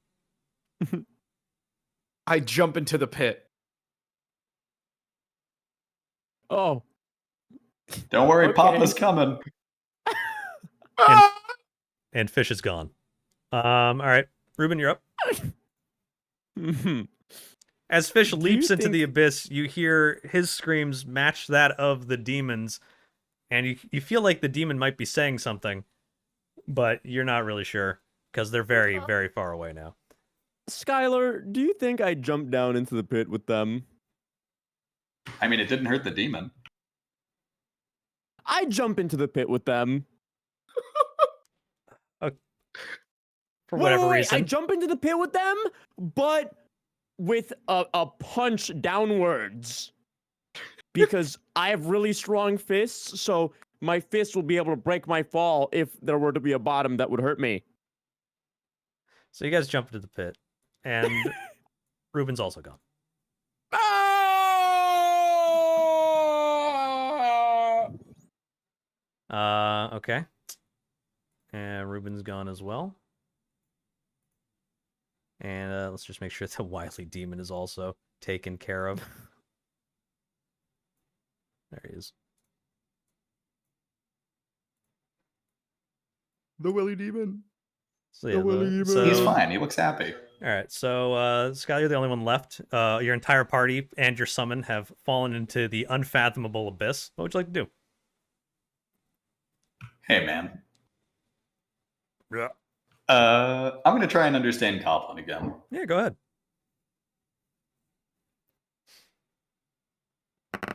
I jump into the pit. Oh. Don't worry, Okay. Papa's coming. And Fish is gone. All right, Ruben, you're up. As Fish leaps into the abyss, you hear his screams match that of the demons, and you feel like the demon might be saying something, but you're not really sure because they're very, very far away now. Skylar, do you think I jumped down into the pit with them? I mean, it didn't hurt the demon. I jump into the pit with them. For whatever Wait, reason. I jump into the pit with them, but with a punch downwards. Because I have really strong fists, so my fist will be able to break my fall if there were to be a bottom that would hurt me. So you guys jump into the pit, and Ruben's also gone. Okay. And Ruben's gone as well. And let's just make sure the wily demon is also taken care of. There he is. The Willy Demon. So, yeah, He's fine. He looks happy. All right, so Scott, you're the only one left. Your entire party and your summon have fallen into the unfathomable abyss. What would you like to do? Hey, man. Yeah. I'm gonna try and understand Goblin again. Yeah, go ahead.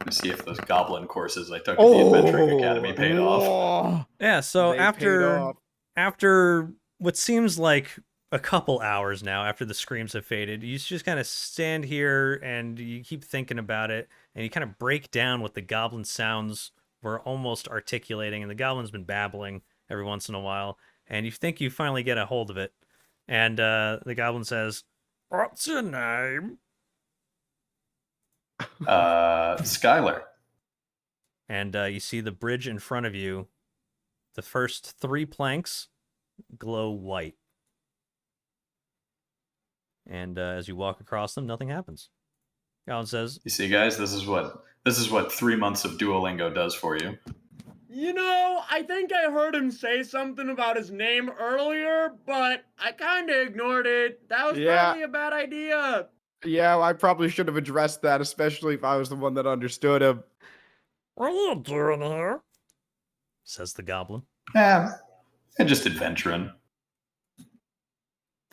To see if those Goblin courses I took at the Adventuring Academy paid off. Yeah, so They paid off. after what seems like a couple hours now, after the screams have faded, you just kind of stand here and you keep thinking about it, and you kind of break down what the goblin sounds were almost articulating, and the goblin's been babbling every once in a while, and you think you finally get a hold of it, and the goblin says, "What's your name?" Skylar. And you see the bridge in front of you. The first 3 planks glow white. And as you walk across them, nothing happens. Goblin says, You see, guys, this is what 3 months of Duolingo does for you. You know, I think I heard him say something about his name earlier, but I kind of ignored it. That was probably a bad idea. Yeah, I probably should have addressed that, especially if I was the one that understood him. "What are you doing here?" says the goblin. Yeah, and just adventuring.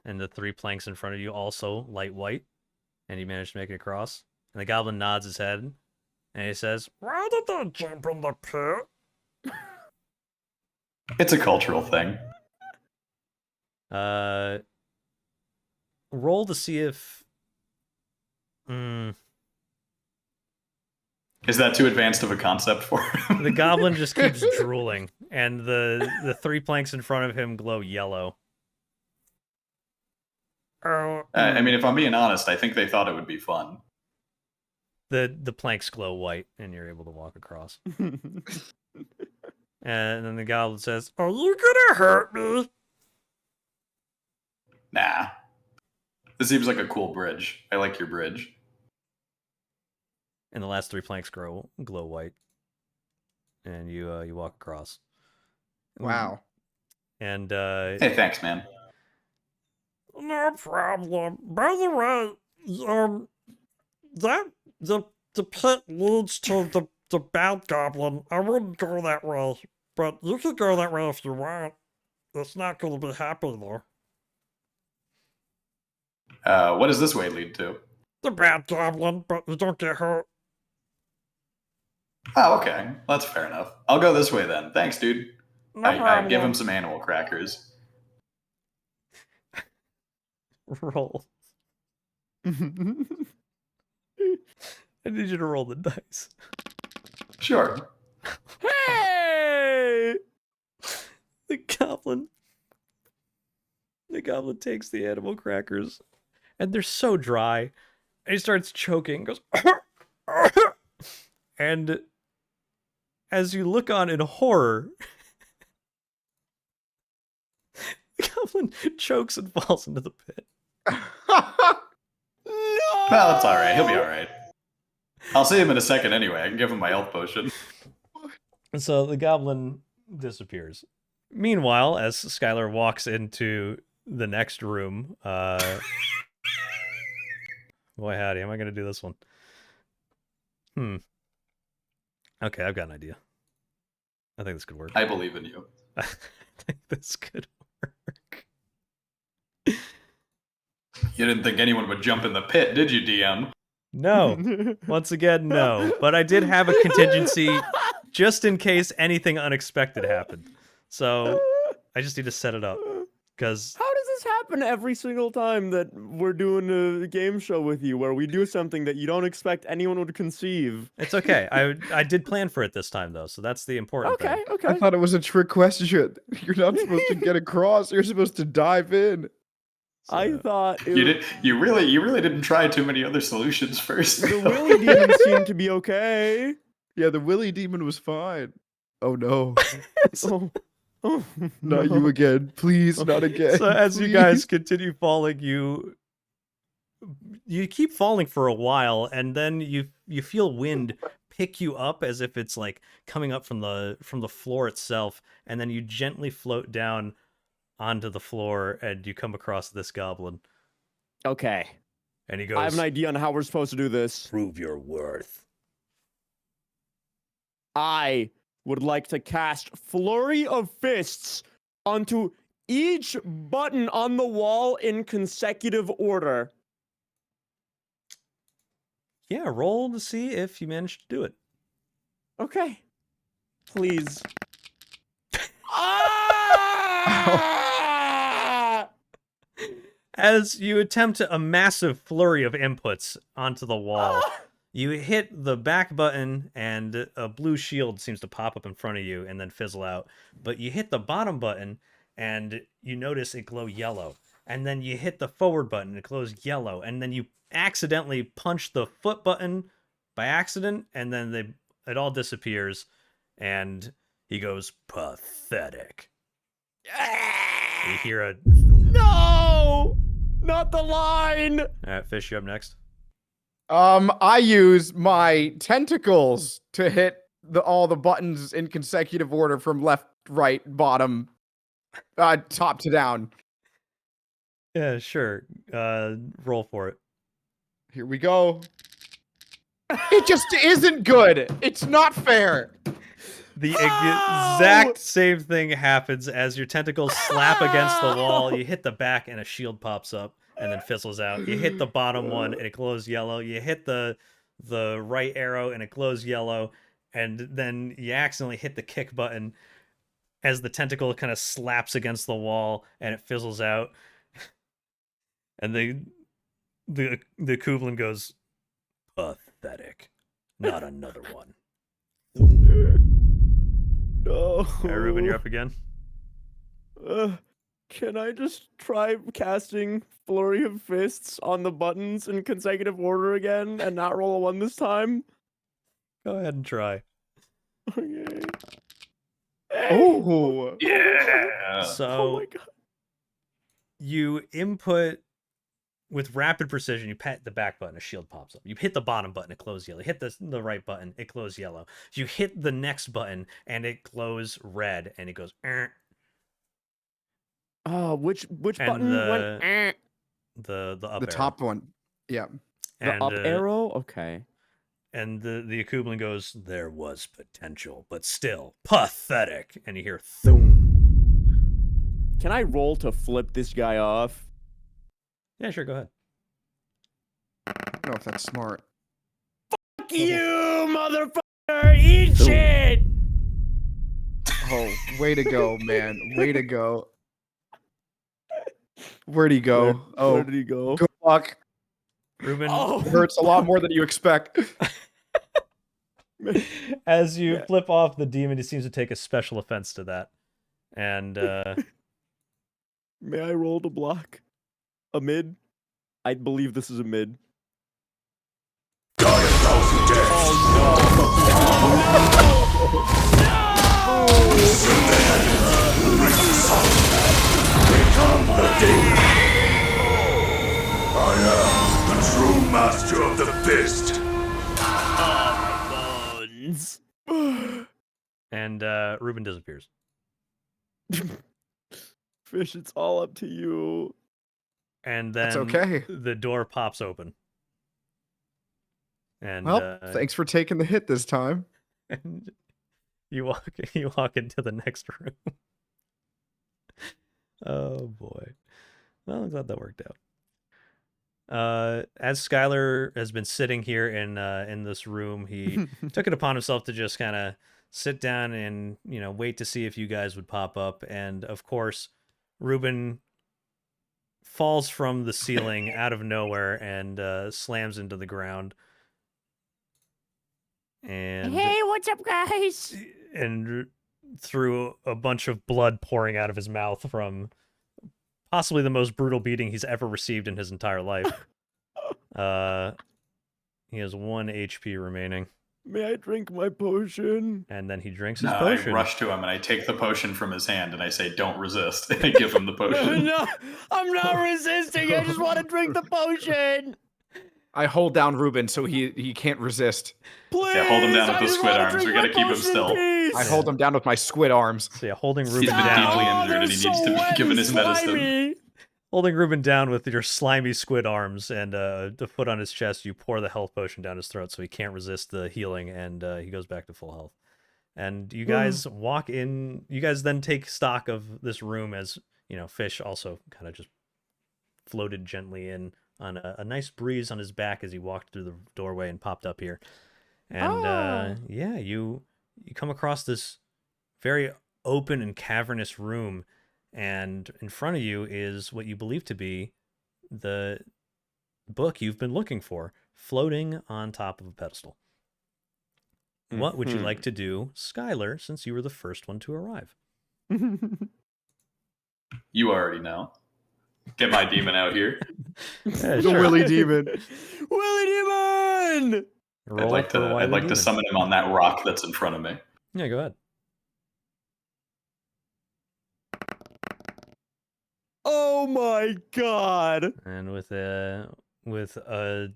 And the 3 planks in front of you also light white. And you manage to make it across. And the goblin nods his head. And he says, Why did they jump in the pit? It's a cultural thing. roll to see if... Is that too advanced of a concept for him? The goblin just keeps drooling. And the 3 planks in front of him glow yellow. I mean, if I'm being honest, I think they thought it would be fun. The planks glow white, and you're able to walk across. And then the goblin says, Are you gonna hurt me? Nah. This seems like a cool bridge. I like your bridge. and the last 3 planks glow white. And you walk across. Wow. And Hey, thanks, man. No problem. By the way, that the pit leads to the bad goblin. I wouldn't go that way, but you can go that way if you want. It's not going to be happy though. What does this way lead to? The bad goblin, but you don't get hurt. Oh, okay. That's fair enough. I'll go this way then. Thanks, dude. No I problem. give him some animal crackers. roll. I need you to roll the dice. Sure. Hey! The goblin takes the animal crackers, and they're so dry, and he starts choking, goes, and as you look on in horror, the goblin chokes and falls into the pit. No! Well, that's alright. He'll be alright. I'll see him in a second anyway. I can give him my health potion. And so the goblin disappears. Meanwhile, as Skylar walks into the next room, boy howdy, am I going to do this one? Okay, I've got an idea. I think this could work. I believe in you. I think this could work. You didn't think anyone would jump in the pit, did you, DM? No. Once again, no. But I did have a contingency just in case anything unexpected happened. So I just need to set it up. Because How does this happen every single time that we're doing a game show with you where we do something that you don't expect anyone would conceive? it's okay. I did plan for it this time, though. So that's the important thing. Okay. I thought it was a trick question. You're not supposed to get across. You're supposed to dive in. I thought it You did. You really didn't try too many other solutions first. the Willy Demon seemed to be okay. Yeah, the Willy Demon was fine. Oh no. Oh, Not no. you again. Please, not again. So as you Please. guys continue falling, you keep falling for a while, and then you feel wind pick you up as if it's like coming up from the floor itself, and then you gently float down onto the floor, and you come across this goblin, Okay. and he goes, I have an idea on how we're supposed to do this. "Prove your worth." I would like to cast Flurry of Fists onto each button on the wall in consecutive order. Yeah, roll to see if you manage to do it. Okay. Please. Ah! As you attempt a massive flurry of inputs onto the wall, Ah! you hit the back button and a blue shield seems to pop up in front of you and then fizzle out. But you hit the bottom button and you notice it glow yellow. And then you hit the forward button, it glows yellow. And then you accidentally punch the foot button by accident, and then it all disappears. And he goes, "Pathetic." You hear a... No! Not the line! All right, Fish, you up next. I use my tentacles to hit all the buttons in consecutive order from left, right, bottom, top to down. Yeah, sure. Roll for it. Here we go. It just isn't good. It's not fair. The exact same thing happens as your tentacles slap against the wall. You hit the back and a shield pops up and then fizzles out. You hit the bottom one and it glows yellow. You hit the right arrow and it glows yellow. And then you accidentally hit the kick button as the tentacle kind of slaps against the wall and it fizzles out. And the Goblin goes, pathetic. Not another one. No. All right, Ruben, you're up again. Can I just try casting Flurry of Fists on the buttons in consecutive order again and not roll a 1 this time? Go ahead and try. Okay. Oh, Yeah. So Oh my god. you input with rapid precision. You pat the back button, a shield pops up. You hit the bottom button, it glows yellow. Hit the right button, it glows yellow. You hit the next button, and it glows red, and it goes. Oh, which And button went? The up the arrow. top one. Yeah. The And, up arrow? Okay. And the Goblin goes, there was potential, but still pathetic. And you hear thoom. Can I roll to flip this guy off? Yeah, sure, go ahead. I don't know if that's smart. Fuck you, motherfucker! Eat shit! Oh, way to go, man. Way to go. Where'd he go? Where did he go? Good luck. Ruben, Oh, It hurts a lot more than you expect. as you Yeah. flip off the demon, he seems to take a special offense to that. And may I roll to block? A mid? I believe this is a mid. Die a thousand deaths. Become the demon. I am the true master of the fist. Bones. and Ruben disappears. Fish, it's all up to you. And then That's okay. the door pops open. And Well, thanks for taking the hit this time. and you walk into the next room. Oh boy. Well, I'm glad that worked out. As Skylar has been sitting here in this room, he took it upon himself to just kind of sit down and wait to see if you guys would pop up. And of course, Ruben falls from the ceiling out of nowhere and slams into the ground. And Hey, what's up, guys? and through a bunch of blood pouring out of his mouth from possibly the most brutal beating he's ever received in his entire life. He has 1 HP remaining, May I drink my potion? and then he drinks his No, potion. I rush to him and I take the potion from his hand and I say, "Don't resist." And I give him the potion. No, I'm not resisting. I just want to drink the potion. I hold down Ruben so he can't resist. Please. Yeah, hold him down with I the just squid wanna arms. drink We gotta my keep him potion, still. please. I hold him down with my squid arms. So yeah, holding He's Ruben been down. deeply Oh, injured and they're he so needs to be wet given and his medicine. slimy. Holding Ruben down with your slimy squid arms and the foot on his chest, you pour the health potion down his throat so he can't resist the healing, and he goes back to full health. And you guys walk in. You guys then take stock of this room as Fish also kind of just floated gently in on a nice breeze on his back as he walked through the doorway and popped up here. And yeah, you come across this very open and cavernous room, and in front of you is what you believe to be the book you've been looking for, floating on top of a pedestal. What would you like to do, Skylar, since you were the first one to arrive? You already know. Get my demon out here. Yeah, The sure. Willy Demon. Willy Demon! Roll I'd for Wily like to Demon. summon him on that rock that's in front of me. Yeah, go ahead. Oh my god! And with a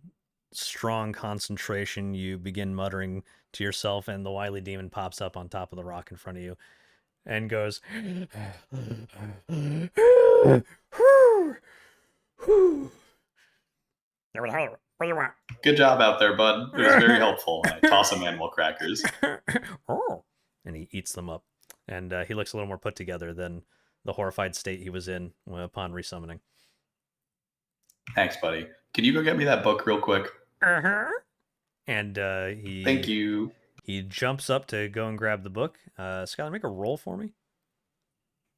strong concentration, you begin muttering to yourself, and the wily demon pops up on top of the rock in front of you and goes, What do you want? Good job out there, bud. It was very helpful. I toss him animal crackers. Oh, and he eats them up. And he looks a little more put together than the horrified state he was in upon resummoning. Thanks, buddy. Can you go get me that book real quick? And he Thank you. He jumps up to go and grab the book. Skylar, make a roll for me.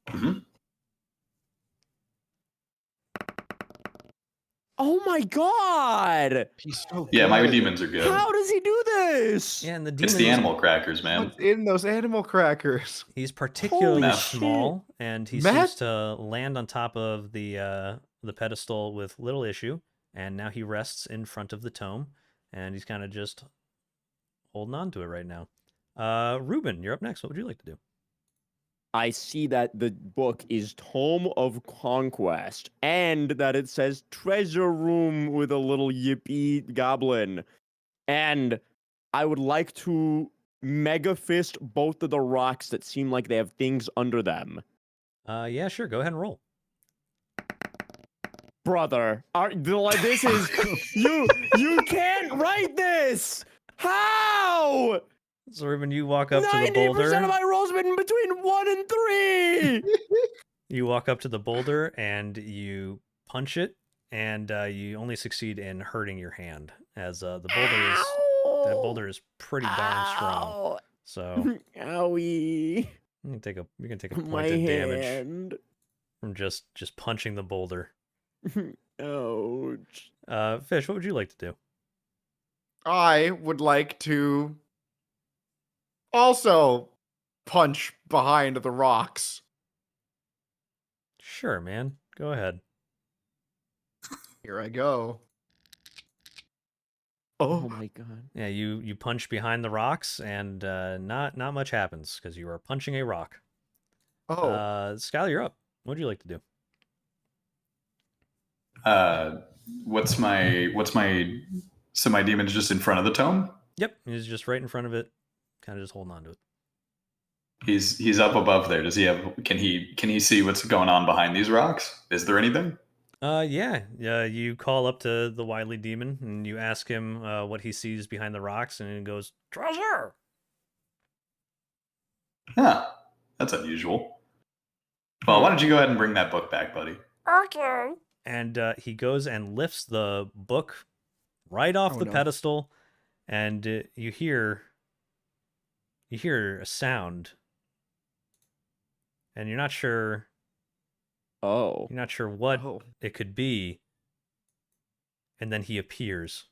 Mm-hmm. Oh my god! He's so Yeah, my good. demons are good. How does he do this? Yeah, and the demon. It's the animal crackers, man. What's in those animal crackers? He's particularly Holy small, and he Matt? seems to land on top of the pedestal with little issue. And now he rests in front of the tome, and he's kind of just holding on to it right now. Ruben, you're up next. What would you like to do? I see that the book is Tome of Conquest, and that it says treasure room with a little yippee goblin. And I would like to mega fist both of the rocks that seem like they have things under them. Yeah, sure. Go ahead and roll. Brother, this is you can't write this. How? So, Ruben, you walk up to the 90% boulder. of my rolls have been between 1 and 3. You walk up to the boulder and you punch it, and you only succeed in hurting your hand, as that boulder is pretty darn strong. Ow. So Owie. you can take a point My of damage hand. from just punching the boulder. Ouch. Fish, what would you like to do? I would like to also punch behind the rocks. Sure, man. Go ahead. Here I go. Oh Oh, my god. Yeah, you punch behind the rocks, and not much happens because you are punching a rock. oh. Skylar, you're up. What would you like to do? So my demon's just in front of the tome? Yep, he's just right in front of it, kind of just holding on to it. He's up above there. Does he have can he see what's going on behind these rocks? Is there anything? Yeah. You call up to the wily demon and you ask him what he sees behind the rocks, and he goes, "Treasure!" Huh. That's unusual. Well, why don't you go ahead and bring that book back, buddy? Okay. And he goes and lifts the book right off Oh, the no. pedestal, and you hear a sound, and you're not sure Oh. what Oh. it could be, and then he appears.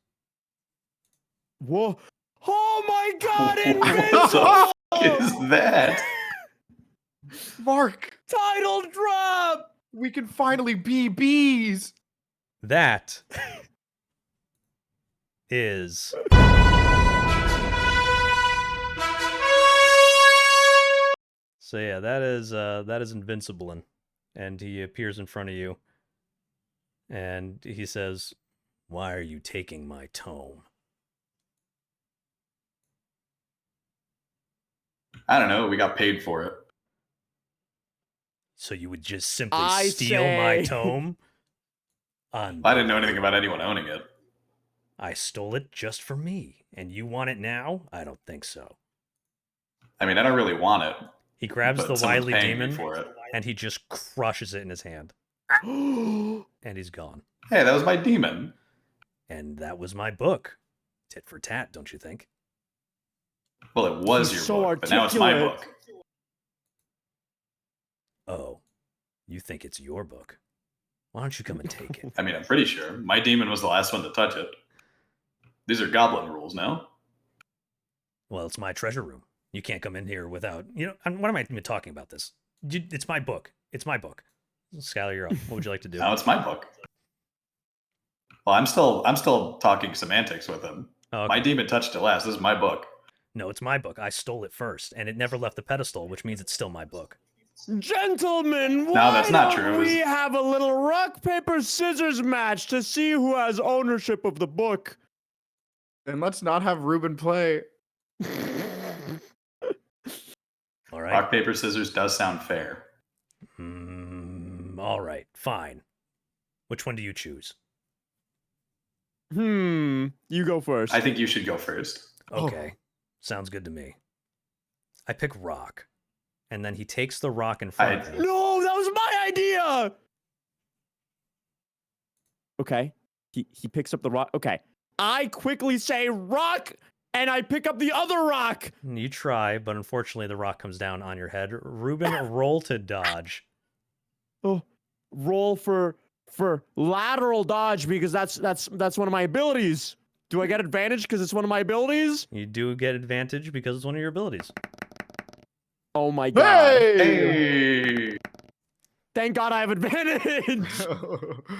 Whoa. Oh my god, What invincible! the f- is that? Mark, Title drop! we can finally be bees. That is so yeah, that is Invincible, and he appears in front of you, and he says, "Why are you taking my tome?" I don't know. We got paid for it. So you would just simply I steal my say- tome? I didn't know anything about anyone owning it. I stole it just for me, and you want it now? I don't think so. I mean, I don't really want it. He grabs but the someone's wily paying me demon, for it. and he just crushes it in his hand, Oh and he's gone. Hey, that was my demon. And that was my book. Tit for tat, don't you think? Well, it was He's your so book, but now it's my articulate. book. Oh, you think it's your book? Why don't you come and take it? I mean, I'm pretty sure my demon was the last one to touch it. These are goblin rules, no? Well, it's my treasure room. You can't come in here without, what am I even talking about this? It's my book. It's my book. Skylar, you're up. What would you like to do? Now it's my book. Well, I'm still talking semantics with him. Oh, okay. My demon touched it last. This is my book. No, it's my book. I stole it first, and it never left the pedestal, which means it's still my book. Gentlemen, why that's not don't true. It was- we have a little rock, paper, scissors match to see who has ownership of the book? And let's not have Ruben play. All right. Rock, paper, scissors does sound fair. All right. Fine. Which one do you choose? You go first. I think you should go first. Oh. Okay. Sounds good to me. I pick rock. And then he takes the rock in front of you. No, that was my idea. Okay. He picks up the rock. Okay. I quickly say rock, and I pick up the other rock. You try, but unfortunately the rock comes down on your head. Ruben, roll to dodge. Oh, roll for lateral dodge because that's one of my abilities. Do I get advantage because it's one of my abilities? You do get advantage because it's one of your abilities. Oh my god. Hey! Thank God I have advantage.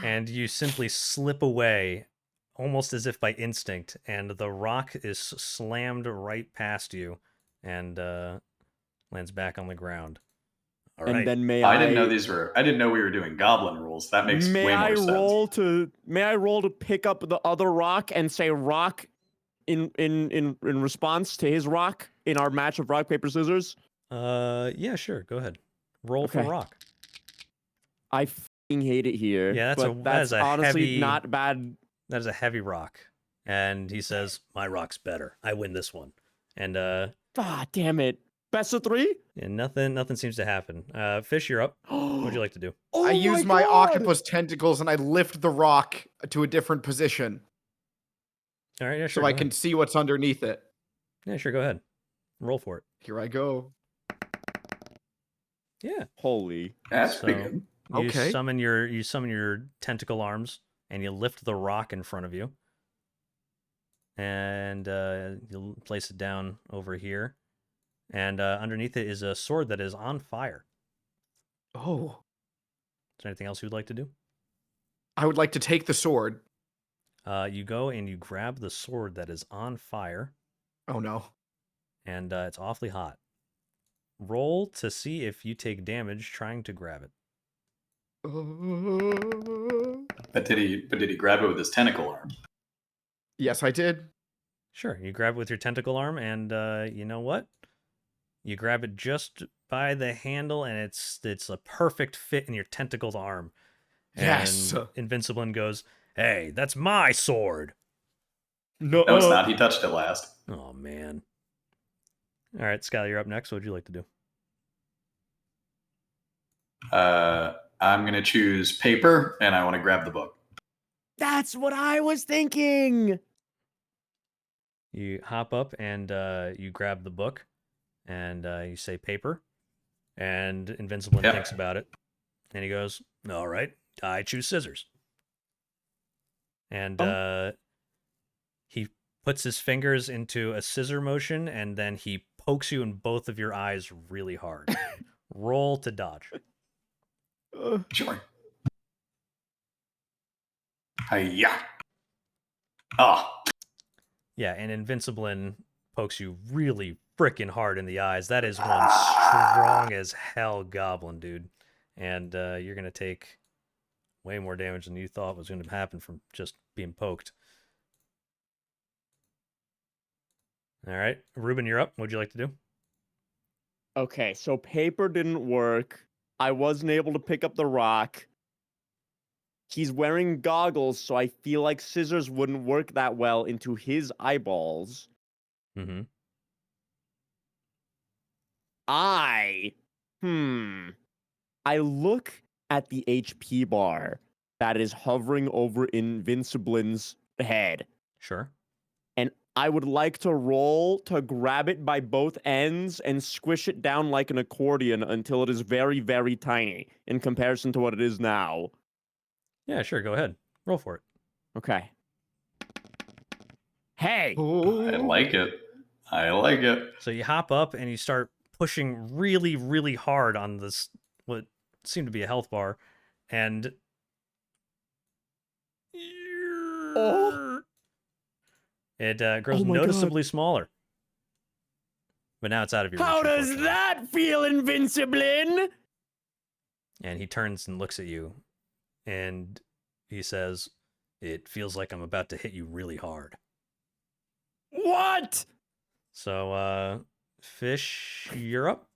And you simply slip away, almost as if by instinct, and the rock is slammed right past you and lands back on the ground. All right. And then I didn't know we were doing goblin rules. That makes way more sense. May I roll to pick up the other rock and say rock in response to his rock in our match of rock paper scissors? Yeah, sure. Go ahead. Roll for Okay. rock. I fucking hate it here. Yeah, but that is a honestly heavy, not bad. That is a heavy rock. And he says, "My rock's better. I win this one." And Damn it. Best of 3? yeah, nothing seems to happen. Fish, you're up. What would you like to do? Oh I use my my God. octopus tentacles and I lift the rock to a different position All right, yeah, sure. so I go can ahead. see what's underneath it. Yeah, sure. Go ahead. Roll for it. Here I go. Yeah. Holy. That's pretty So- good. You Okay. summon your tentacle arms and you lift the rock in front of you. And you'll place it down over here. And underneath it is a sword that is on fire. Oh. Is there anything else you'd like to do? I would like to take the sword. You go and you grab the sword that is on fire, Oh no. and it's awfully hot. Roll to see if you take damage trying to grab it. But did he grab it with his tentacle arm? Yes, I did. Sure, you grab it with your tentacle arm, and you know what? You grab it just by the handle, and it's a perfect fit in your tentacled arm. Yes. And Invincible goes, "Hey, that's my sword." No. No, it's not. He touched it last. Oh man. All right, Skylar, you're up next. What would you like to do? I'm gonna choose paper, and I want to grab the book. That's what I was thinking. You hop up and you grab the book, and you say paper, and Invincible Yep. thinks about it, and he goes, "All right, I choose scissors." And he puts his fingers into a scissor motion, and then he pokes you in both of your eyes really hard. Roll to dodge. Sure. Hiya. Ah. Yeah, and Invincible pokes you really frickin' hard in the eyes. That is one strong as hell goblin, dude. And you're going to take way more damage than you thought was going to happen from just being poked. All right. Ruben, you're up. What'd you like to do? Okay, so paper didn't work. I wasn't able to pick up the rock. He's wearing goggles, so I feel like scissors wouldn't work that well into his eyeballs. Mm-hmm. I look at the HP bar that is hovering over Invinciblin's head, Sure. and I would like to roll to grab it by both ends and squish it down like an accordion until it is very, very tiny in comparison to what it is now. Yeah, sure. Go ahead. Roll for it. Okay. Hey! I like it. I like it. So you hop up and you start pushing really, really hard on this, what seemed to be a health bar, and Oh. it grows Oh my God. noticeably smaller. But now it's out of your How reach, does unfortunately. that feel, Invinciblin? And he turns and looks at you, and he says, "It feels like I'm about to hit you really hard." What? So, Fish, you're up.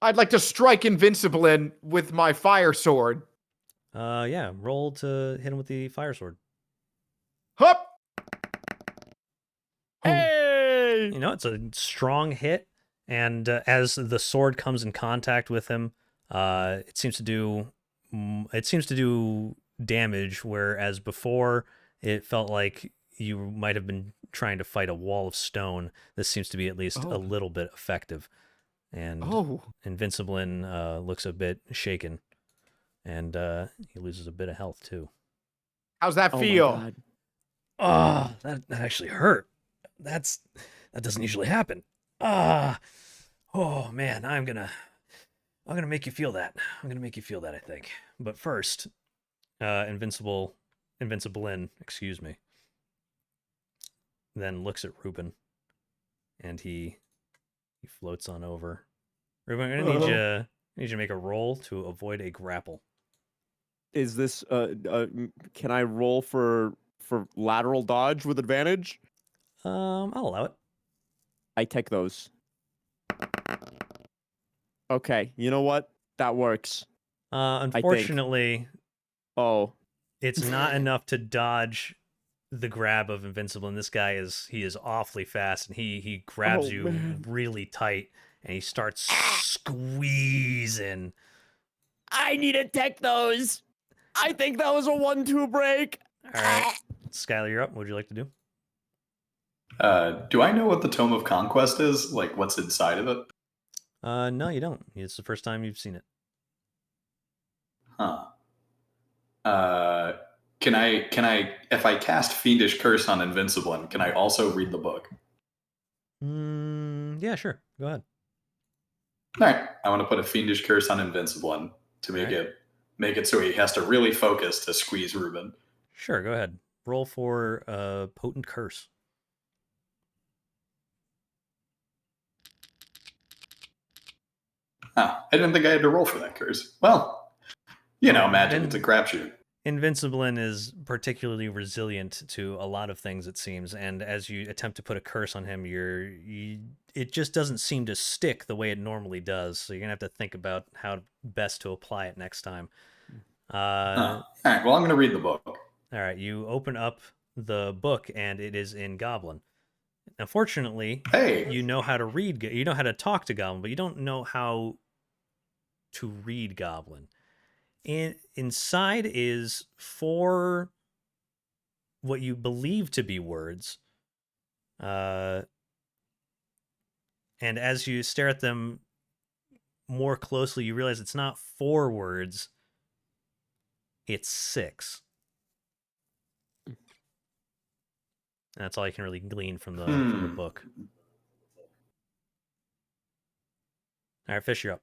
I'd like to strike Invincible with my fire sword. Yeah, roll to hit him with the fire sword. Hup! Hey! You know, it's a strong hit, And as the sword comes in contact with him, it seems to do damage, whereas before it felt like you might have been trying to fight a wall of stone. This seems to be at least a little bit effective. And Invinciblin looks a bit shaken, and he loses a bit of health too. How's that Oh my feel? God. Oh, that actually hurt. That doesn't usually happen. Oh man, I'm gonna make you feel that. I'm gonna make you feel that, I think. But first, Invinciblin, excuse me, then looks at Ruben, and he floats on over. Ruben, I'm gonna need you to make a roll to avoid a grapple. Is this can I roll for lateral dodge with advantage? I'll allow it. I take those. Okay, you know what? That works. Unfortunately, Oh, it's not enough to dodge the grab of Invincible, and this guy is awfully fast, and he grabs Oh, you man. really tight, and he starts squeezing. I need to take those. I think that was a 1-2 break. All right, Skylar, you're up. What would you like to do? Do I know what the Tome of Conquest is? Like, what's inside of it? No, you don't. It's the first time you've seen it. Huh. Can I, if I cast Fiendish Curse on Invinciblin, can I also read the book? Yeah, sure. Go ahead. All right. I want to put a Fiendish Curse on Invinciblin to make it so he has to really focus to squeeze Ruben. Sure, go ahead. Roll for Potent Curse. Huh. I didn't think I had to roll for that curse. Well, you know, magic, it's a crapshoot. Invinciblin is particularly resilient to a lot of things, it seems, and as you attempt to put a curse on him, it just doesn't seem to stick the way it normally does. So you're gonna have to think about how best to apply it next time. All right. Well, I'm going to read the book. All right, you open up the book, and it is in Goblin. Unfortunately, Hey. you know how to read. You know how to talk to Goblin, but you don't know how to read Goblin. Inside is 4 what you believe to be words. And as you stare at them more closely, you realize it's not 4 words, it's 6. And that's all you can really glean from the book. All right, Fish, you're up.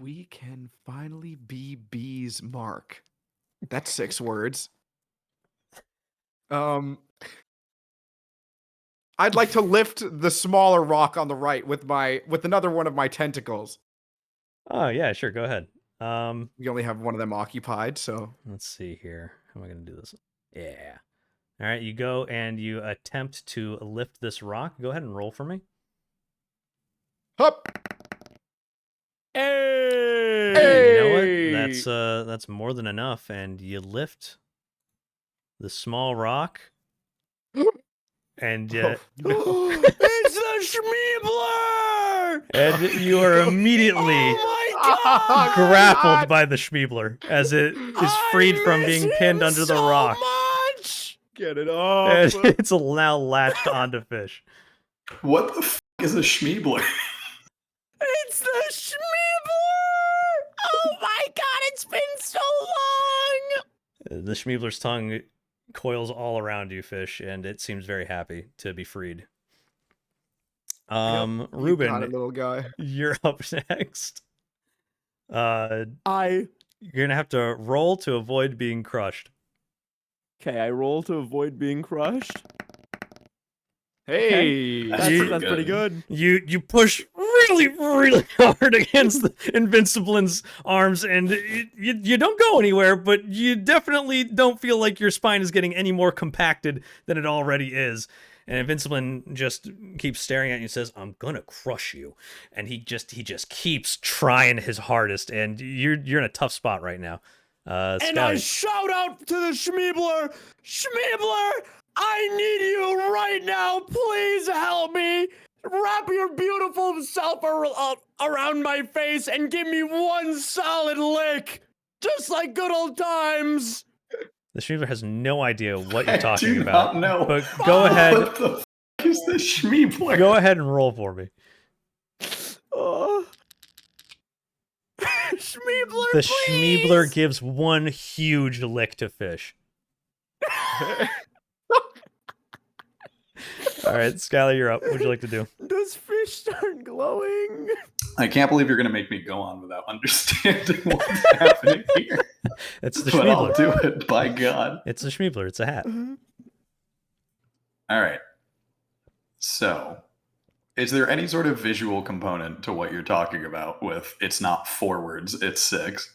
We can finally be B's mark. That's 6 words. I'd like to lift the smaller rock on the right with another one of my tentacles. Oh, yeah, sure, go ahead. We only have one of them occupied, so Let's see here. How am I going to do this? Yeah. All right, you go and you attempt to lift this rock. Go ahead and roll for me. Hup! Hey! You know what? That's more than enough, and you lift the small rock, and Oh, It's the Schmeebler! and you are immediately Oh my God! grappled by the Schmeebler as it is freed from being pinned under the rock. Much! Get it off! And it's now latched onto Fish. What the f is a Schmeebler? It's the Schmeebler! Oh my God, it's been so long! The Schmeebler's tongue coils all around you, Fish, and it seems very happy to be freed. You Ruben, got it, little guy. you're up next. You're I gonna have to roll to avoid being crushed. I roll to avoid being crushed. Hey! That's That's pretty good. You push really, really hard against the Invinciblin's arms, and you don't go anywhere, but you definitely don't feel like your spine is getting any more compacted than it already is. And Invinciblin just keeps staring at you and says, "I'm gonna crush you." And he just keeps trying his hardest, and you're in a tough spot right now. And I Sky, shout out to the Schmeebler, Schmeebler, I need you right now. Please help me. wrap your beautiful self around my face and give me one solid lick, just like good old times. The Schmeebler has no idea what you're I talking do about. not know. But go ahead. What the f is this Schmeebler? Go ahead and roll for me. Schmeebler, The please. Schmeebler gives one huge lick to Fish. All right, Skylar, you're up. What would you like to do? Does Fish start glowing? I can't believe you're going to make me go on without understanding what's happening here. It's the But I'll Schmeebler. do it, by God. It's the Schmeebler. It's a hat. All right. So, is there any sort of visual component to what you're talking about with it's not 4 words, it's 6?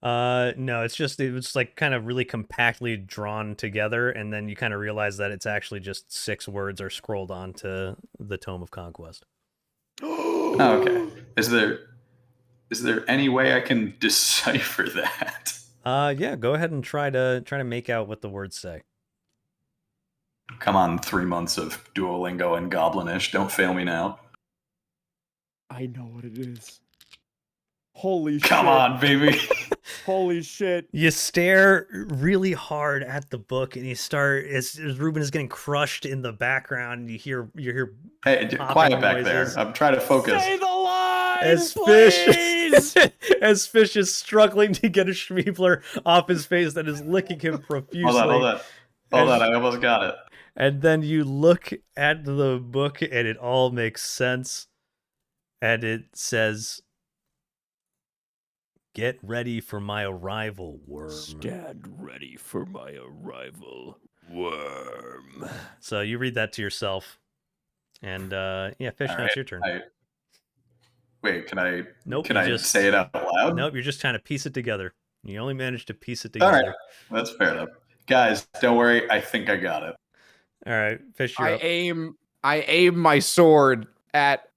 No, it's like kind of really compactly drawn together, and then you kind of realize that it's actually just 6 words are scrolled onto the Tome of Conquest. Oh, okay. Is there any way I can decipher that? Yeah, go ahead and try to make out what the words say. Come on, 3 months of Duolingo and Goblinish. Don't fail me now. I know what it is. Holy shit. Come on, baby. Holy shit. You stare really hard at the book, and you start as Ruben is getting crushed in the background. And you hear Hey, popping quiet back noises. there. I'm trying to focus. Say the line, As please. Fish as Fish is struggling to get a Schmeebler off his face that is licking him profusely. Hold on. I almost got it. And then you look at the book, and it all makes sense. And it says, "Get ready for my arrival, worm." Stand ready for my arrival, worm. So you read that to yourself. And yeah, Fish, All now right, it's your turn. Wait, can I? Nope, Can you I just- say it out loud? Nope, you're just trying to piece it together. You only managed to piece it All together. right, that's fair enough. Guys, don't worry. I think I got it. All right, Fish, you're I up. aim my sword at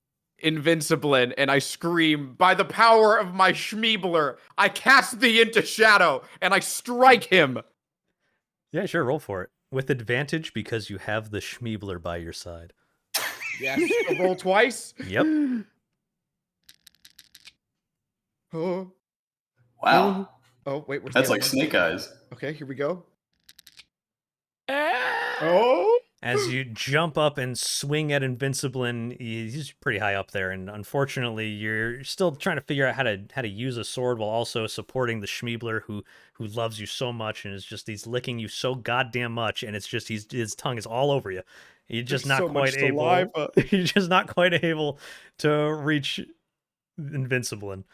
Invinciblin and I scream, by the power of my Schmeebler, I cast thee into shadow and I strike him. Yeah, sure, roll for it. With advantage because you have the Schmeebler by your side. Yes, roll twice. Yep. Oh, Wow, wait, where's that's the like other one? Snake Eyes. Okay, here we go. Ah. Oh, As you jump up and swing at Invinciblin, he's pretty high up there, and unfortunately, you're still trying to figure out how to use a sword while also supporting the Schmeebler, who loves you so much and he's licking you so goddamn much, and it's just his tongue is all over you. You're just There's not so quite much able. saliva. You're just not quite able to reach Invinciblin.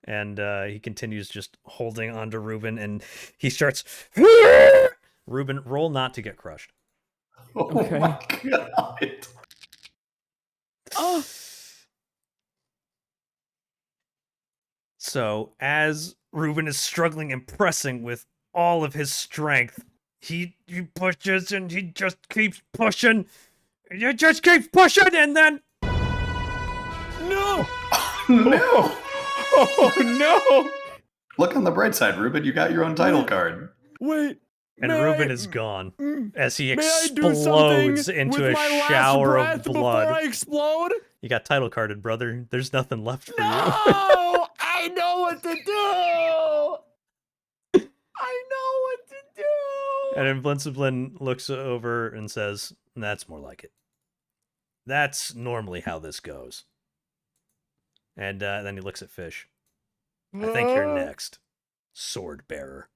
And he continues just holding onto Ruben, and he starts. Ruben, roll not to get crushed. Oh Okay. my God. Oh. So, as Ruben is struggling and pressing with all of his strength, he pushes and he just keeps pushing. He just keeps pushing, and then No. No. oh no! Look on the bright side, Ruben. You got your own title card. Wait. and May Ruben I- is gone Mm. as he May I do something explodes into with a my last shower breath of blood. before I explode? You got title carded, brother. There's nothing left for you. No! I know what to do! I know what to do! And Invinciblin looks over and says, "That's more like it. That's normally how this goes." And then he looks at Fish. "I think you're next, sword bearer."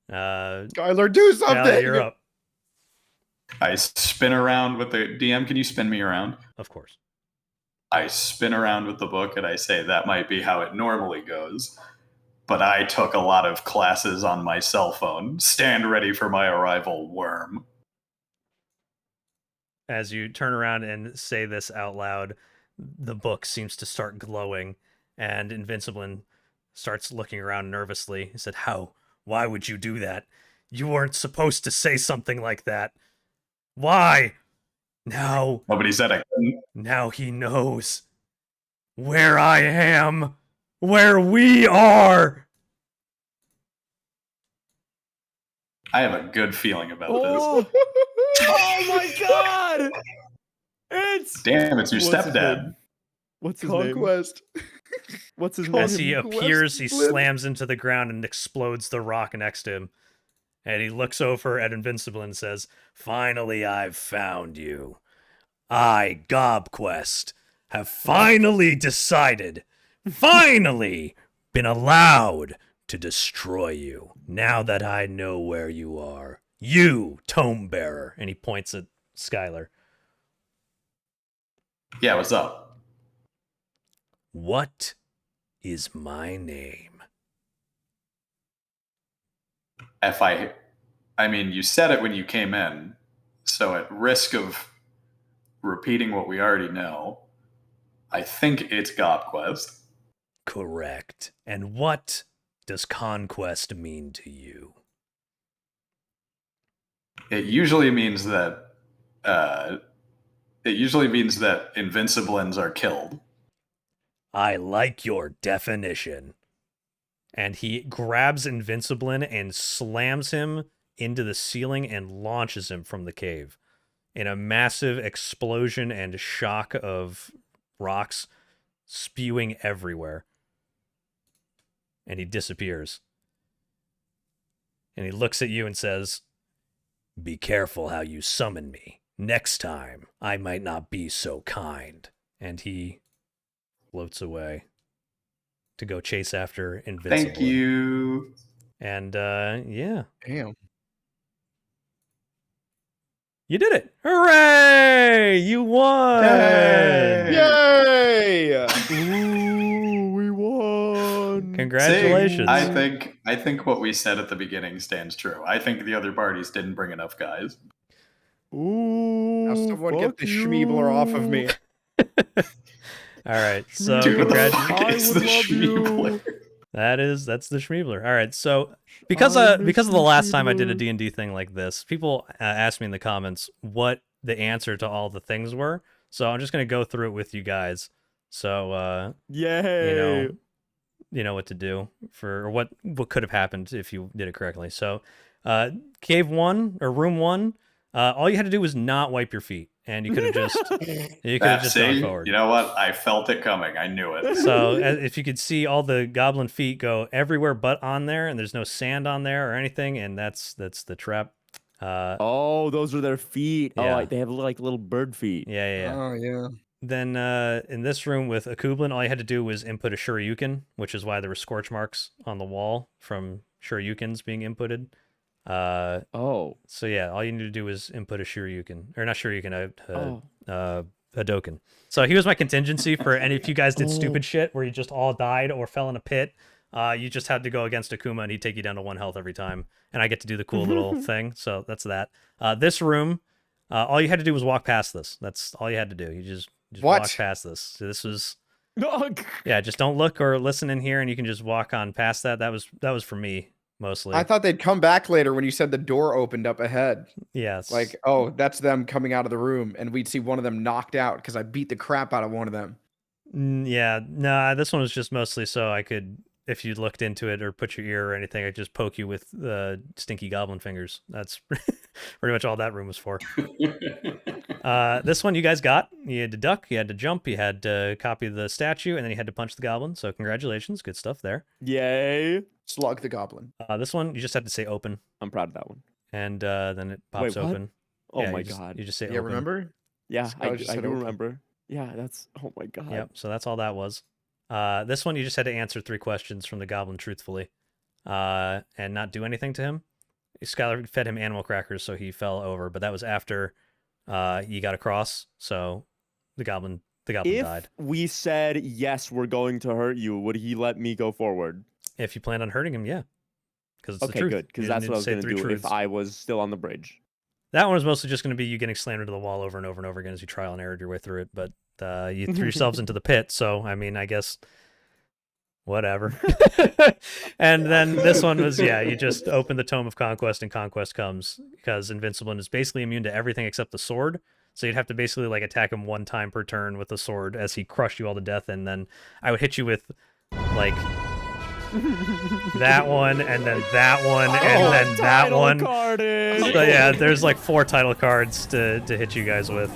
Skylar, do something! Sally, you're up. I spin around with the DM. Can you spin me around? Of course. I spin around with the book and I say that might be how it normally goes. But I took a lot of classes on my cell phone. Stand ready for my arrival, worm. As you turn around and say this out loud, the book seems to start glowing, and Invinciblin starts looking around nervously. He said, "How? Why would you do that? You weren't supposed to say something like that. Why? Now Nobody said I couldn't. Now he knows where I am, where we are." I have a good feeling about this. Oh, oh my god! Damn, it's your What's his stepdad. What's his name? Conquest. What's his As name? he Conquest appears, he Flip. slams into the ground and explodes the rock next to him. And he looks over at Invincible and says, "Finally, I've found you. I, GobQuest, have finally decided, finally been allowed to destroy you. Now that I know where you are. You, Tome Bearer." And he points at Skylar. Yeah, what's up? "What is my name?" I mean, you said it when you came in, so at risk of repeating what we already know, I think it's GobQuest. Correct. And what does conquest mean to you? It usually means that Invinciblins are killed. I like your definition. And he grabs Invinciblin and slams him into the ceiling and launches him from the cave. In a massive explosion and shock of rocks spewing everywhere. And he disappears. And he looks at you and says, "Be careful how you summon me. Next time, I might not be so kind." And he floats away to go chase after Invincible. Thank you. And yeah, Damn. you did it! Hooray! You won! Yay! Ooh, we won. Congratulations! I think what we said at the beginning stands true. I think the other parties didn't bring enough guys. Ooh, Now someone get fuck the Schmeebler off of me. All right, so Dude, what the congratulations. fuck I is would the love you. Schmeebler? That's the Schmeebler. All right, so because of the last time I did a D&D thing like this, people asked me in the comments what the answer to all the things were. So I'm just gonna go through it with you guys. So Yay. you know what to do for, or what could have happened if you did it correctly. So cave 1 or room 1, all you had to do was not wipe your feet, and you could have just gone forward. You know what? I felt it coming. I knew it. So if you could see, all the goblin feet go everywhere but on there, and there's no sand on there or anything, and that's the trap. Oh, those are their feet. Yeah. Oh, like, they have like little bird feet. Yeah. Oh yeah. Then in this room with a Kublin, all you had to do was input a Shoryuken, which is why there were scorch marks on the wall from Shoryukens being inputted. Oh. So yeah, all you need to do is input a Shoryuken, or not Shoryuken, Hadoken. So he was my contingency for any, if you guys did stupid shit where you just all died or fell in a pit, you just had to go against Akuma and he'd take you down to 1 health every time. And I get to do the cool little thing. So that's that. This room, all you had to do was walk past this. That's all you had to do. You just What? walk past this. So this was, No. yeah, just don't look or listen in here and you can just walk on past that. That was for me mostly. I thought they'd come back later when you said the door opened up ahead. Yeah. it's- Like, oh, that's them coming out of the room, and we'd see one of them knocked out because I beat the crap out of one of them. Yeah, nah, this one was just mostly so I could, if you looked into it or put your ear or anything, I'd just poke you with stinky goblin fingers. That's pretty much all that room was for. This one you guys got. You had to duck, you had to jump, you had to copy the statue, and then you had to punch the goblin. So congratulations, good stuff there. Yay. Slug the goblin. This one, you just had to say open, I'm proud of that one. and then it pops Wait, what? open. Oh Yeah, my you just- god. You just say Yeah, open. remember? Yeah, Skylar I just do said open. remember. Yeah, that's, oh my god. Yep, so that's all that was. This one, you just had to answer 3 questions from the goblin truthfully, and not do anything to him. Skylar fed him animal crackers, so he fell over, but that was after you got across, so the goblin If died. we said, yes, we're going to hurt you, would he let me go forward? If you planned on hurting him, yeah. Because it's the Okay, truth. good, because You that's need what I was say going to 3 do truths. if I was still on the bridge. That one was mostly just going to be you getting slammed into the wall over and over and over again as you trial and error your way through it, but you threw yourselves into the pit, so, I mean, I guess, whatever. And then this one was, yeah, you just open the Tome of Conquest and Conquest comes, because Invincible is basically immune to everything except the sword, so you'd have to basically, like, attack him 1 time per turn with the sword as he crushed you all to death, and then I would hit you with, like, that one, and then that one, and then that Title one. carded. So yeah, there's like 4 title cards to hit you guys with.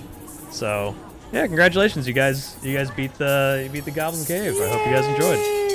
So Yeah, congratulations, you guys beat the Goblin Cave. I hope you guys enjoyed.